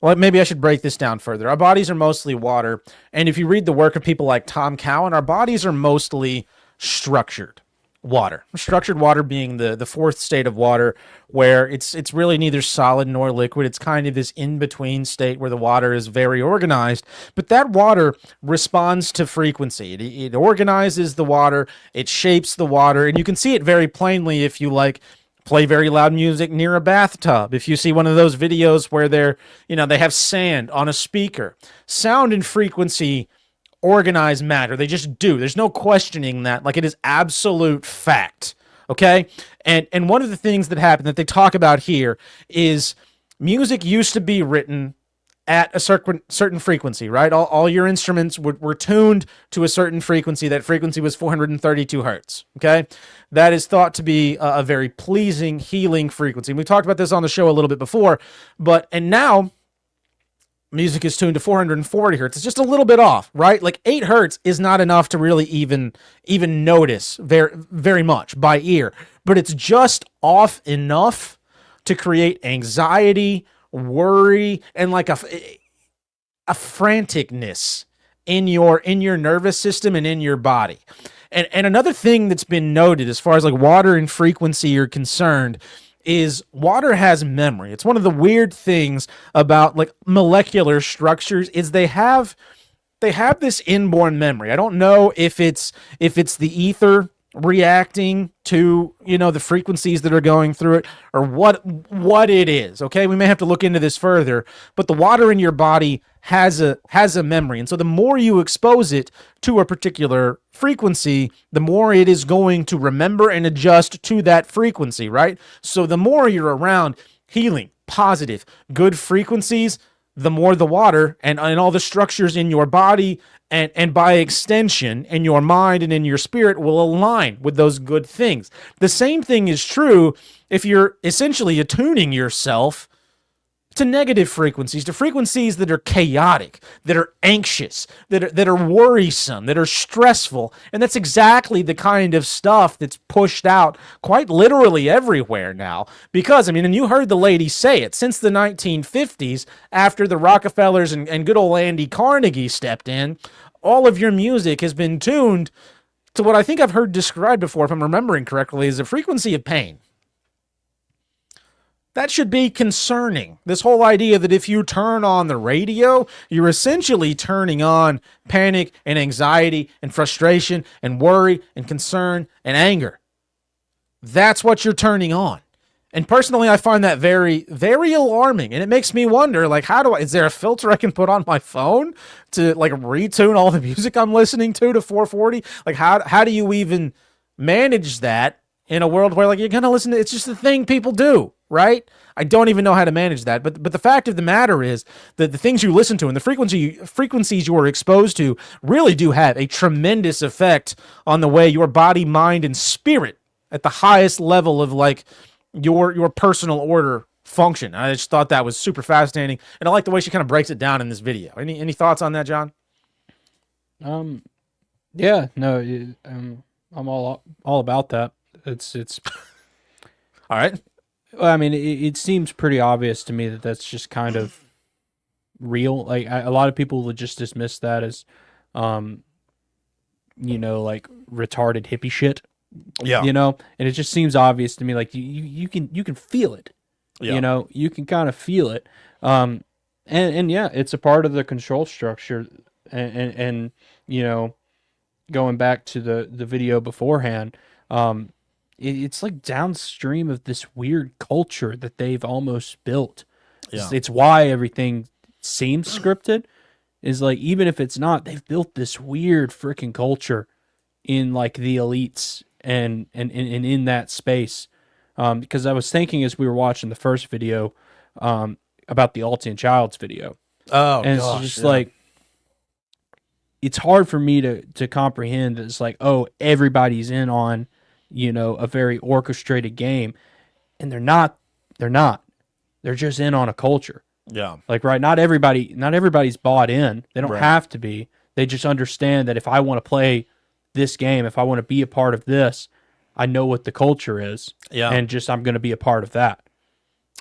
Speaker 1: Well, maybe I should break this down further. Our bodies are mostly water, and if you read the work of people like Tom Cowan, our bodies are mostly structured water. Structured water being the fourth state of water, where it's really neither solid nor liquid. It's kind of this in-between state where the water is very organized, but that water responds to frequency. It organizes the water, it shapes the water, and you can see it very plainly if you play very loud music near a bathtub. If you see one of those videos where they have sand on a speaker, sound and frequency organize matter. They just do. There's no questioning that. Like, it is absolute fact. Okay? And one of the things that happened that they talk about here is music used to be written at a certain frequency, right? All your instruments were tuned to a certain frequency. That frequency was 432 hertz, okay? That is thought to be a very pleasing, healing frequency. We've talked about this on the show a little bit before, and now music is tuned to 440 hertz. It's just a little bit off, right? Like 8 hertz is not enough to really even notice very, very much by ear, but it's just off enough to create anxiety, worry, and like a franticness in your nervous system and in your body. And another thing that's been noted as far as like water and frequency are concerned is water has memory. It's one of the weird things about like molecular structures is they have this inborn memory. I don't know if it's the ether reacting to the frequencies that are going through it or what it is. Okay, we may have to look into this further, but the water in your body has a memory, and so the more you expose it to a particular frequency, the more it is going to remember and adjust to that frequency, right? So the more you're around healing, positive, good frequencies, the more the water and all the structures in your body and by extension in your mind and in your spirit will align with those good things. The same thing is true if you're essentially attuning yourself to negative frequencies, to frequencies that are chaotic, that are anxious, that are worrisome, that are stressful. And that's exactly the kind of stuff that's pushed out quite literally everywhere now. Because, and you heard the lady say it, since the 1950s, after the Rockefellers and good old Andy Carnegie stepped in, all of your music has been tuned to what I think I've heard described before, if I'm remembering correctly, is a frequency of pain. That should be concerning. This whole idea that if you turn on the radio, you're essentially turning on panic and anxiety and frustration and worry and concern and anger. That's what you're turning on. And personally, I find that very, very alarming. And it makes me wonder, like, is there a filter I can put on my phone to, like, retune all the music I'm listening to 440? Like, how do you even manage that in a world where, like, you're going to listen to, it's just a thing people do, right? I don't even know how to manage that. But the fact of the matter is that the things you listen to and the frequencies you are exposed to really do have a tremendous effect on the way your body, mind, and spirit at the highest level of, like, your personal order function. I just thought that was super fascinating, and I like the way she kind of breaks it down in this video. Any thoughts on that, John?
Speaker 4: Yeah, no, I'm all about that. It's
Speaker 1: all right.
Speaker 4: I mean, it seems pretty obvious to me that that's just kind of real. Like, a lot of people would just dismiss that as, you know, like retarded hippie shit.
Speaker 1: Yeah.
Speaker 4: You know, and it just seems obvious to me. Like you can feel it.
Speaker 1: Yeah.
Speaker 4: You know, you can kind of feel it. And yeah, it's a part of the control structure. And you know, going back to the video beforehand, it's like downstream of this weird culture that they've almost built.
Speaker 1: Yeah.
Speaker 4: It's why everything seems scripted. Is like, even if it's not, they've built this weird freaking culture in like the elites and in that space. Because I was thinking as we were watching the first video about the Alti and Childs video.
Speaker 1: Oh,
Speaker 4: and
Speaker 1: gosh,
Speaker 4: it's just like, it's hard for me to comprehend that it's like, oh, everybody's in on, you know, a very orchestrated game, and they're not. They're just in on a culture.
Speaker 1: Yeah.
Speaker 4: Like, right, not everybody's bought in. They don't
Speaker 1: Right.
Speaker 4: have to be. They just understand that if I want to play this game, if I want to be a part of this, I know what the culture is.
Speaker 1: Yeah.
Speaker 4: And just, I'm going to be a part of that.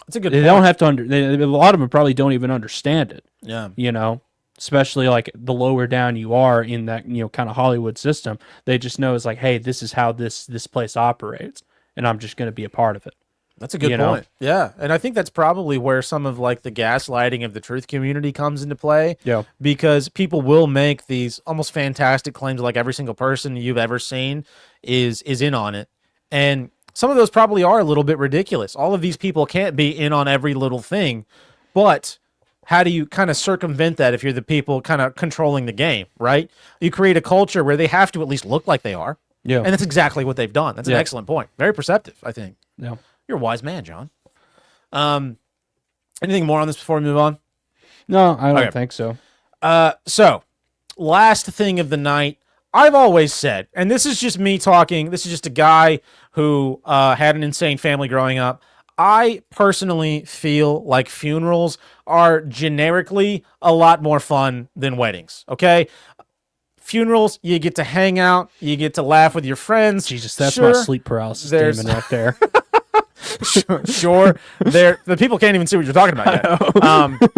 Speaker 1: That's a good
Speaker 4: They
Speaker 1: point.
Speaker 4: don't have to a lot of them probably don't even understand it.
Speaker 1: Yeah.
Speaker 4: You know, especially like the lower down you are in that, you know, kind of Hollywood system. They just know it's like, hey, this is how this place operates, and I'm just going to be a part of it.
Speaker 1: That's a good point. Yeah. And I think that's probably where some of like the gaslighting of the truth community comes into play.
Speaker 4: Yeah.
Speaker 1: Because people will make these almost fantastic claims, like every single person you've ever seen is in on it. And some of those probably are a little bit ridiculous. All of these people can't be in on every little thing. But how do you kind of circumvent that if you're the people kind of controlling the game, right? You create a culture where they have to at least look like they are.
Speaker 4: Yeah.
Speaker 1: And that's exactly what they've done. That's an excellent point. Very perceptive, I think.
Speaker 4: Yeah.
Speaker 1: You're a wise man, John. Anything more on this before we move on?
Speaker 4: No, I don't think so.
Speaker 1: So, last thing of the night. I've always said, and this is just me talking, this is just a guy who had an insane family growing up. I personally feel like funerals are generically a lot more fun than weddings, okay? Funerals, you get to hang out, you get to laugh with your friends.
Speaker 4: Jesus, that's my sleep paralysis demon right there.
Speaker 1: Sure. The people can't even see what you're talking about yet.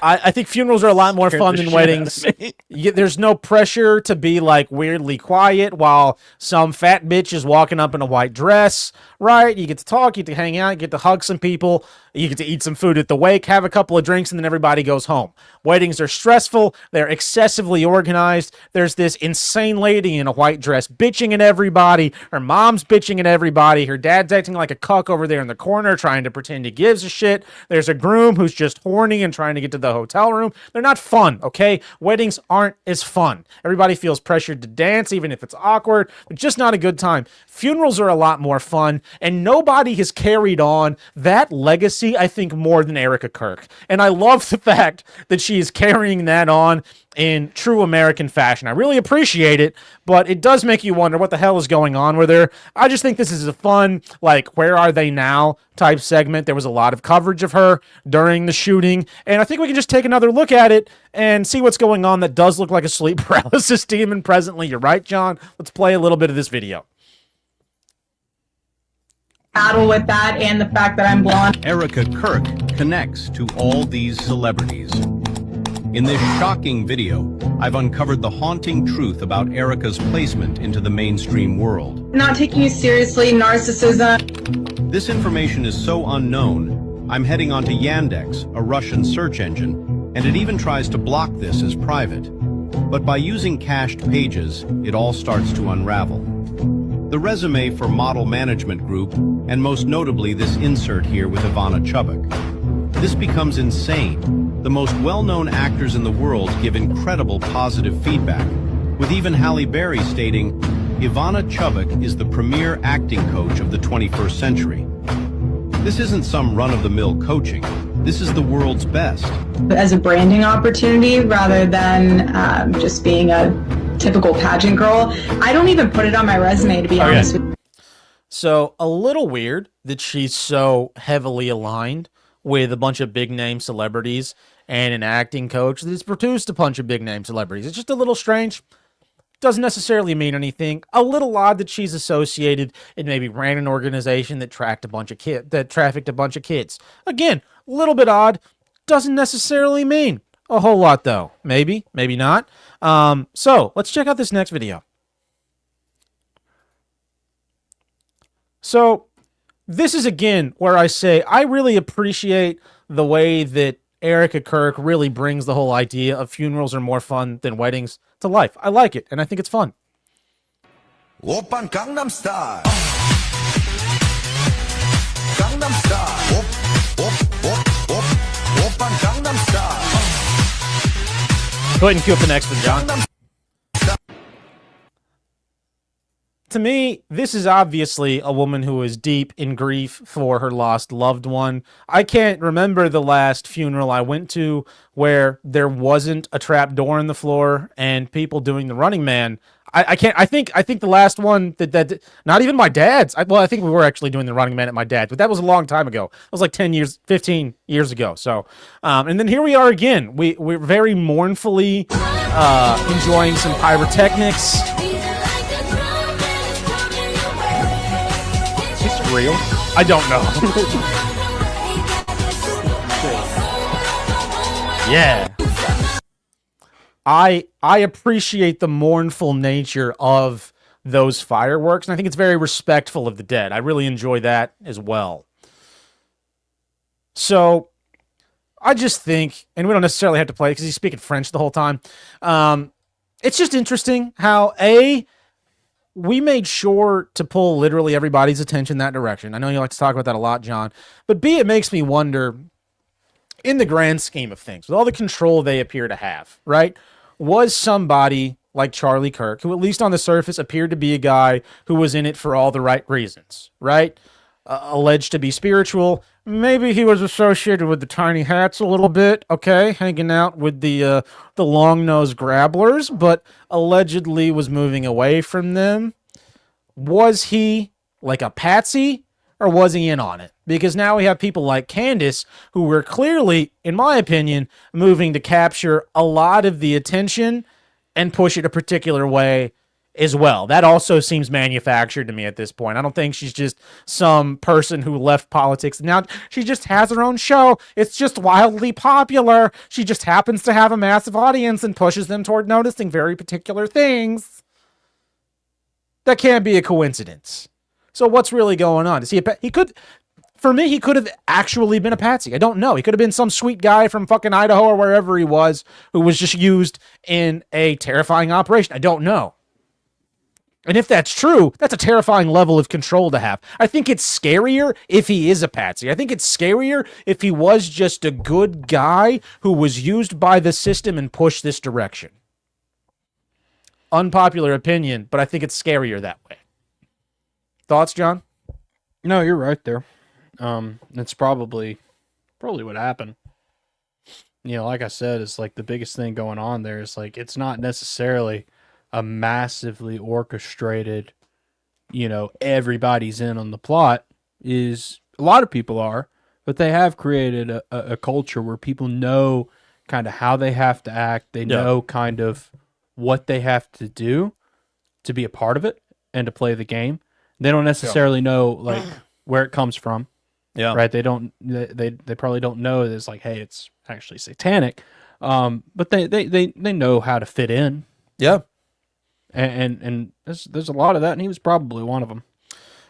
Speaker 1: I think funerals are a lot more fun than weddings. There's no pressure to be like weirdly quiet while some fat bitch is walking up in a white dress, right? You get to talk, you get to hang out, you get to hug some people, you get to eat some food at the wake, have a couple of drinks, and then everybody goes home. Weddings are stressful. They're excessively organized. There's this insane lady in a white dress bitching at everybody. Her mom's bitching at everybody. Her dad's acting like a cuck over there in the corner trying to pretend he gives a shit. There's a groom who's just horny and trying to get to the hotel room. They're not fun, okay? Weddings aren't as fun. Everybody feels pressured to dance, even if it's awkward. They're just not a good time. Funerals are a lot more fun, and nobody has carried on that legacy, I think, more than Erica Kirk. And I love the fact that she is carrying that on in true American fashion. I really appreciate it, but it does make you wonder what the hell is going on with her. I just think this is a fun, like, where are they now type segment. There was a lot of coverage of her during the shooting, and I think we can just take another look at it and see what's going on that does look like a sleep paralysis demon presently. You're right, John. Let's play a little bit of this video.
Speaker 16: Battle with that and the fact that I'm blonde.
Speaker 17: Erica Kirk connects to all these celebrities. In this shocking video, I've uncovered the haunting truth about Erica's placement into the mainstream world.
Speaker 16: Not taking you seriously, narcissism.
Speaker 17: This information is so unknown, I'm heading onto Yandex, a Russian search engine, and it even tries to block this as private. But by using cached pages, it all starts to unravel. The resume for Model Management Group, and most notably this insert here with Ivana Chubbuck. This becomes insane. The most well-known actors in the world give incredible positive feedback, with even Halle Berry stating, Ivana Chubbuck is the premier acting coach of the 21st century. This isn't some run-of-the-mill coaching. This is the world's best.
Speaker 16: As a branding opportunity rather than just being a typical pageant girl. I don't even put it on my resume, to be honest with you.
Speaker 1: So a little weird that she's so heavily aligned with a bunch of big name celebrities and an acting coach that's produced a bunch of big name celebrities. It's just a little strange. Doesn't necessarily mean anything. A little odd that she's associated and maybe ran an organization that trafficked a bunch of kids. Again, a little bit odd. Doesn't necessarily mean a whole lot though. Maybe, maybe not. So let's check out this next video. So this is again where I say I really appreciate the way that Erica Kirk really brings the whole idea of funerals are more fun than weddings to life. I like it, and I think it's fun.
Speaker 18: Oppan Gangnam Style. Gangnam Style. Oppan Gangnam Style.
Speaker 1: Go ahead and cue up the next one, John. To me, this is obviously a woman who is deep in grief for her lost loved one. I can't remember the last funeral I went to where there wasn't a trap door in the floor and people doing the Running Man. I think the last one that not even my dad's. I think we were actually doing the Running Man at my dad's, but that was a long time ago. It was like 15 years ago. So, and then here we are again. We're very mournfully enjoying some pyrotechnics. Real? I don't know. Yeah. I appreciate the mournful nature of those fireworks, and I think it's very respectful of the dead. I really enjoy that as well. So, I just think, and we don't necessarily have to play it because he's speaking French the whole time. It's just interesting how, we made sure to pull literally everybody's attention that direction. I know you like to talk about that a lot, John. But B, it makes me wonder, in the grand scheme of things, with all the control they appear to have, right? Was somebody like Charlie Kirk, who at least on the surface appeared to be a guy who was in it for all the right reasons, right? Alleged to be spiritual. Maybe he was associated with the tiny hats a little bit, okay, hanging out with the long-nosed grabblers, but allegedly was moving away from them. Was he like a patsy, or was he in on it? Because now we have people like Candace, who were clearly, in my opinion, moving to capture a lot of the attention and push it a particular way as well. That also seems manufactured to me at this point. I don't think she's just some person who left politics. Now she just has her own show. It's just wildly popular. She just happens to have a massive audience and pushes them toward noticing very particular things. That can't be a coincidence. So what's really going on? For me, he could have actually been a patsy. I don't know. He could have been some sweet guy from fucking Idaho or wherever he was who was just used in a terrifying operation. I don't know. And if that's true, that's a terrifying level of control to have. I think it's scarier if he is a patsy. I think it's scarier if he was just a good guy who was used by the system and pushed this direction. Unpopular opinion, but I think it's scarier that way. Thoughts, John?
Speaker 4: No, you're right there. That's probably what happened. You know, like I said, it's like the biggest thing going on there is like it's not necessarily a massively orchestrated, everybody's in on the plot. Is a lot of people are, but they have created a culture where people know kind of how they have to act. They know kind of what they have to do to be a part of it and to play the game. They don't necessarily know like where it comes from. Yeah. Right. They probably don't know that it's like, hey, it's actually satanic, But they know how to fit in.
Speaker 1: Yeah.
Speaker 4: And there's a lot of that, and he was probably one of them.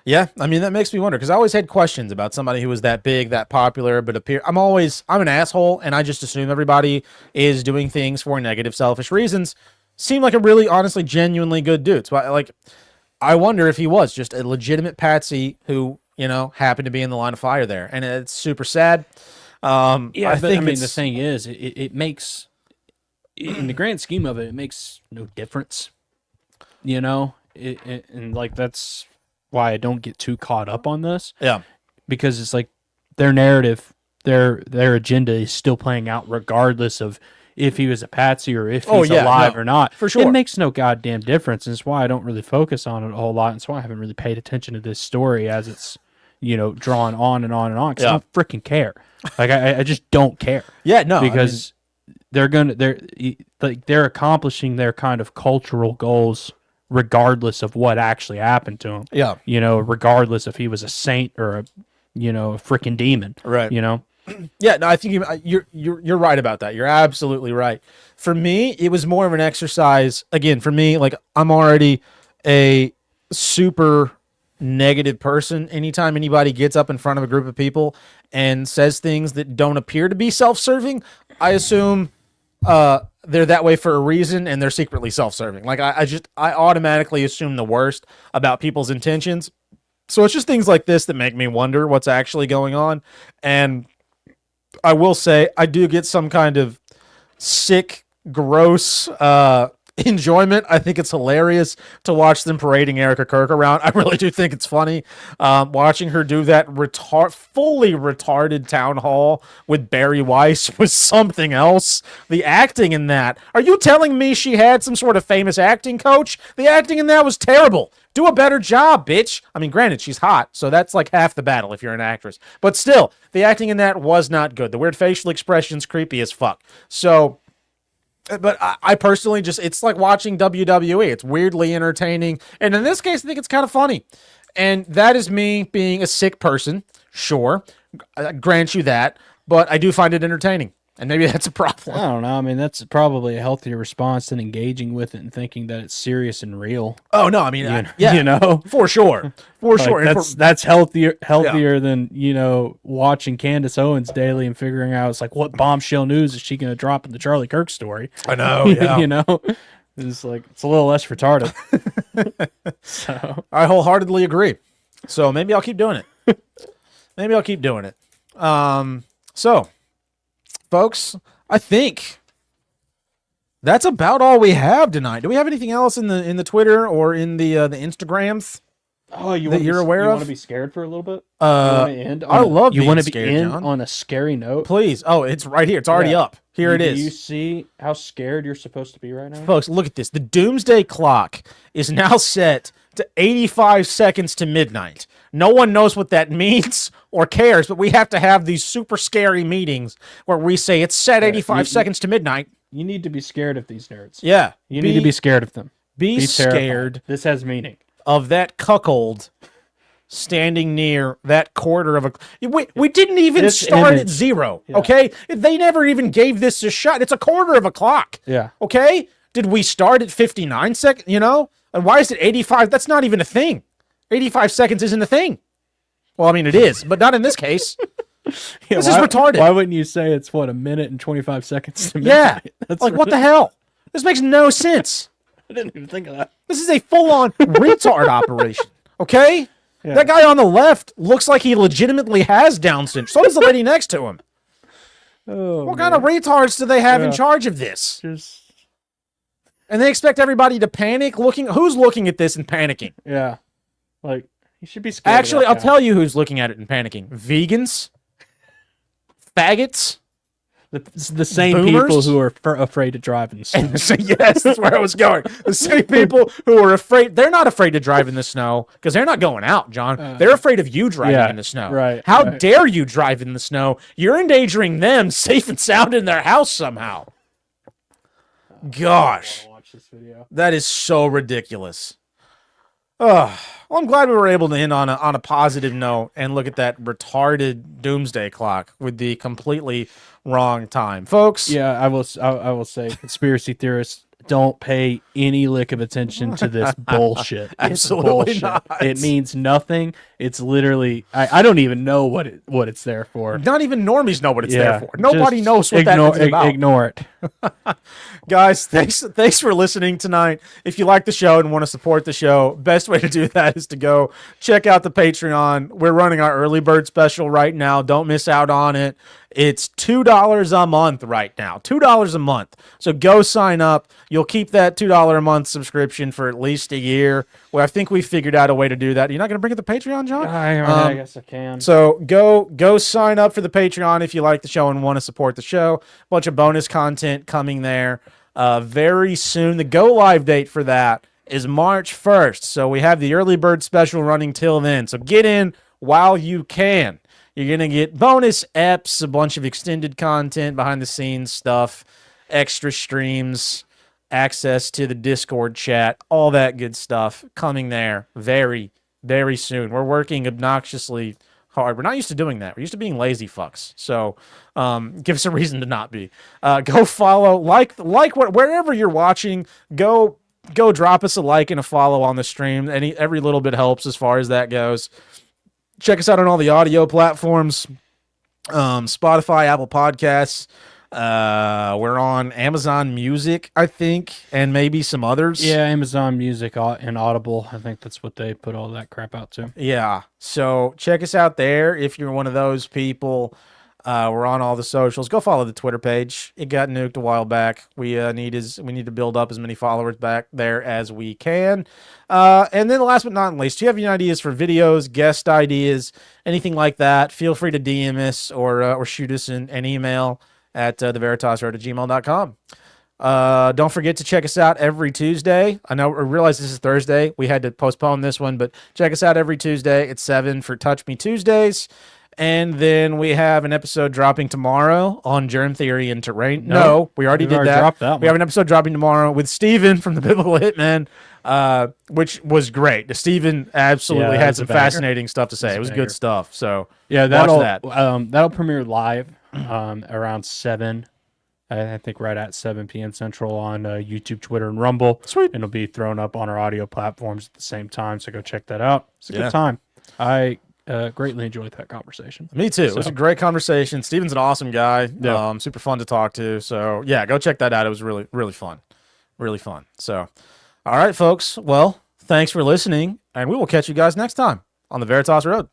Speaker 1: Yeah, I mean, that makes me wonder, because I always had questions about somebody who was that big, that popular, but I'm an asshole, and I just assume everybody is doing things for negative, selfish reasons. Seemed like a really, honestly, genuinely good dude. So I wonder if he was just a legitimate patsy who, happened to be in the line of fire there, and it's super sad.
Speaker 4: I mean, the thing is, it makes, in the grand scheme of it, it makes no difference. And like that's why I don't get too caught up on this.
Speaker 1: Yeah,
Speaker 4: because it's like their narrative, their agenda is still playing out regardless of if he was a patsy or if he's alive or not.
Speaker 1: For sure,
Speaker 4: it makes no goddamn difference. And it's why I don't really focus on it a whole lot. And it's why I haven't really paid attention to this story as it's drawn on and on and on. Because I don't freaking care. Like I just don't care.
Speaker 1: Yeah, no,
Speaker 4: because they're accomplishing their kind of cultural goals regardless of what actually happened to him.
Speaker 1: Yeah.
Speaker 4: Regardless if he was a saint or a freaking demon.
Speaker 1: Right. Yeah, no, I think you're right about that. You're absolutely right. For me, it was more of an exercise. Again, for me, like I'm already a super negative person. Anytime anybody gets up in front of a group of people and says things that don't appear to be self-serving, I assume they're that way for a reason, and they're secretly self-serving. Like I automatically assume the worst about people's intentions. So it's just things like this that make me wonder what's actually going on. And I will say I do get some kind of sick, gross enjoyment. I think it's hilarious to watch them parading Erica Kirk around. I really do think it's funny. Watching her do that fully retarded town hall with Barry Weiss was something else. The acting in that. Are you telling me she had some sort of famous acting coach? The acting in that was terrible. Do a better job, bitch. I mean, granted, she's hot, so that's like half the battle if you're an actress. But still, the acting in that was not good. The weird facial expressions, creepy as fuck. So, but I personally it's like watching WWE. It's weirdly entertaining. And in this case, I think it's kind of funny. And that is me being a sick person. Sure. I grant you that. But I do find it entertaining. And maybe that's a problem.
Speaker 4: I don't know. I mean, that's probably a healthier response than engaging with it and thinking that it's serious and real.
Speaker 1: Oh, no. I mean, for sure. For sure.
Speaker 4: That's healthier than, watching Candace Owens daily and figuring out, it's like, what bombshell news is she going to drop in the Charlie Kirk story?
Speaker 1: I know. Yeah.
Speaker 4: It's like, it's a little less retarded. So
Speaker 1: I wholeheartedly agree. So maybe I'll keep doing it. So, folks, I think that's about all we have tonight. Do we have anything else in the Twitter or in the Instagrams?
Speaker 4: Oh,
Speaker 1: you're aware of?
Speaker 4: You want to be scared for a little bit?
Speaker 1: I love being scared, John.
Speaker 4: On a scary note?
Speaker 1: Please. Oh, it's right here. It's already up. Here it is.
Speaker 4: Do you see how scared you're supposed to be right now?
Speaker 1: Folks, look at this. The doomsday clock is now set to 85 seconds to midnight. No one knows what that means or cares, but we have to have these super scary meetings where we say it's set 85 seconds to midnight.
Speaker 4: You need to be scared of these nerds.
Speaker 1: Yeah.
Speaker 4: You need to be scared of them.
Speaker 1: Be scared.
Speaker 4: This has meaning.
Speaker 1: Of that cuckold standing near that quarter of a... We didn't even start at zero, okay? They never even gave this a shot. It's a quarter of a clock.
Speaker 4: Yeah.
Speaker 1: Okay? Did we start at 59 seconds, And why is it 85? That's not even a thing. 85 seconds isn't a thing. Well, I mean, it is, but not in this case. This is retarded.
Speaker 4: Why wouldn't you say it's, a minute and 25 seconds to midnight?
Speaker 1: Yeah. That's like, what the hell? This makes no sense.
Speaker 4: I didn't even think of that.
Speaker 1: This is a full-on retard operation, okay?
Speaker 4: Yeah.
Speaker 1: That guy on the left looks like he legitimately has Down syndrome. So does the lady next to him. What kind of retards do they have in charge of this? And they expect everybody to panic? Who's looking at this and panicking?
Speaker 4: Yeah. Like, you should be scared.
Speaker 1: Actually, I'll tell you who's looking at it and panicking. Vegans. Faggots.
Speaker 4: The same
Speaker 1: boomers?
Speaker 4: People who are afraid to drive in the snow.
Speaker 1: Yes, that's where I was going. The same people who are afraid. They're not afraid to drive in the snow because they're not going out, John. They're afraid of you driving in the snow.
Speaker 4: Right.
Speaker 1: How dare you drive in the snow? You're endangering them safe and sound in their house somehow. Gosh.
Speaker 4: Watch this video.
Speaker 1: That is so ridiculous. Well, I'm glad we were able to end on a positive note and look at that retarded doomsday clock with the completely wrong time, folks.
Speaker 4: Yeah, I will say, conspiracy theorists, don't pay any lick of attention to this bullshit.
Speaker 1: Absolutely
Speaker 4: It's bullshit.
Speaker 1: not.
Speaker 4: It means nothing. It's literally I don't even know what it's there for.
Speaker 1: Not even normies know what it's there for. Nobody knows what that is about.
Speaker 4: Ignore it.
Speaker 1: Guys, thanks for listening tonight. If you like the show and want to support the show, best way to do that is to go check out the Patreon. We're running our early bird special right now. Don't miss out on it. It's $2 a month right now. $2 a month. So go sign up. You'll keep that $2 a month subscription for at least a year. Well, I think we figured out a way to do that. You're not going to bring it to Patreon, John?
Speaker 4: I guess I can.
Speaker 1: So go sign up for the Patreon if you like the show and want to support the show. A bunch of bonus content coming there very soon. The go live date for that is March 1st. So we have the early bird special running till then. So get in while you can. You're going to get bonus eps, a bunch of extended content, behind the scenes stuff, extra streams, access to the Discord chat, all that good stuff coming there very, very soon. We're working obnoxiously hard. We're not used to doing that. We're used to being lazy fucks. So give us a reason to not be. Go follow, like wherever you're watching, go drop us a like and a follow on the stream. Every little bit helps as far as that goes. Check us out on all the audio platforms, Spotify, Apple Podcasts. We're on Amazon Music, I think, and maybe some others.
Speaker 4: Yeah, Amazon Music and Audible. I think that's what they put all that crap out to.
Speaker 1: Yeah, so check us out there if you're one of those people. We're on all the socials. Go follow the Twitter page. It got nuked a while back. We need to build up as many followers back there as we can. And then last but not least, do you have any ideas for videos, guest ideas, anything like that? Feel free to DM us or shoot us an email at theveritasroad@gmail.com. Don't forget to check us out every Tuesday. I realize this is Thursday. We had to postpone this one, but check us out every Tuesday at 7 for Touch Me Tuesdays. And then we have an episode dropping tomorrow on germ theory and terrain. No, we already did that.
Speaker 4: Dropped that one.
Speaker 1: We have an episode dropping tomorrow with Steven from the Biblical Hitman, which was great. Steven absolutely had some fascinating stuff to say. It was good stuff. So
Speaker 4: yeah,
Speaker 1: watch that.
Speaker 4: That'll premiere live around 7. I think right at 7 p.m. Central on YouTube, Twitter, and Rumble.
Speaker 1: Sweet.
Speaker 4: And it'll be thrown up on our audio platforms at the same time. So go check that out. It's a good time. I greatly enjoyed that conversation.
Speaker 1: Me too. It was a great conversation. Steven's an awesome guy. Yeah. Super fun to talk to. So yeah, go check that out. It was really, really fun. Really fun. So, all right, folks. Well, thanks for listening, and we will catch you guys next time on the Veritas Road.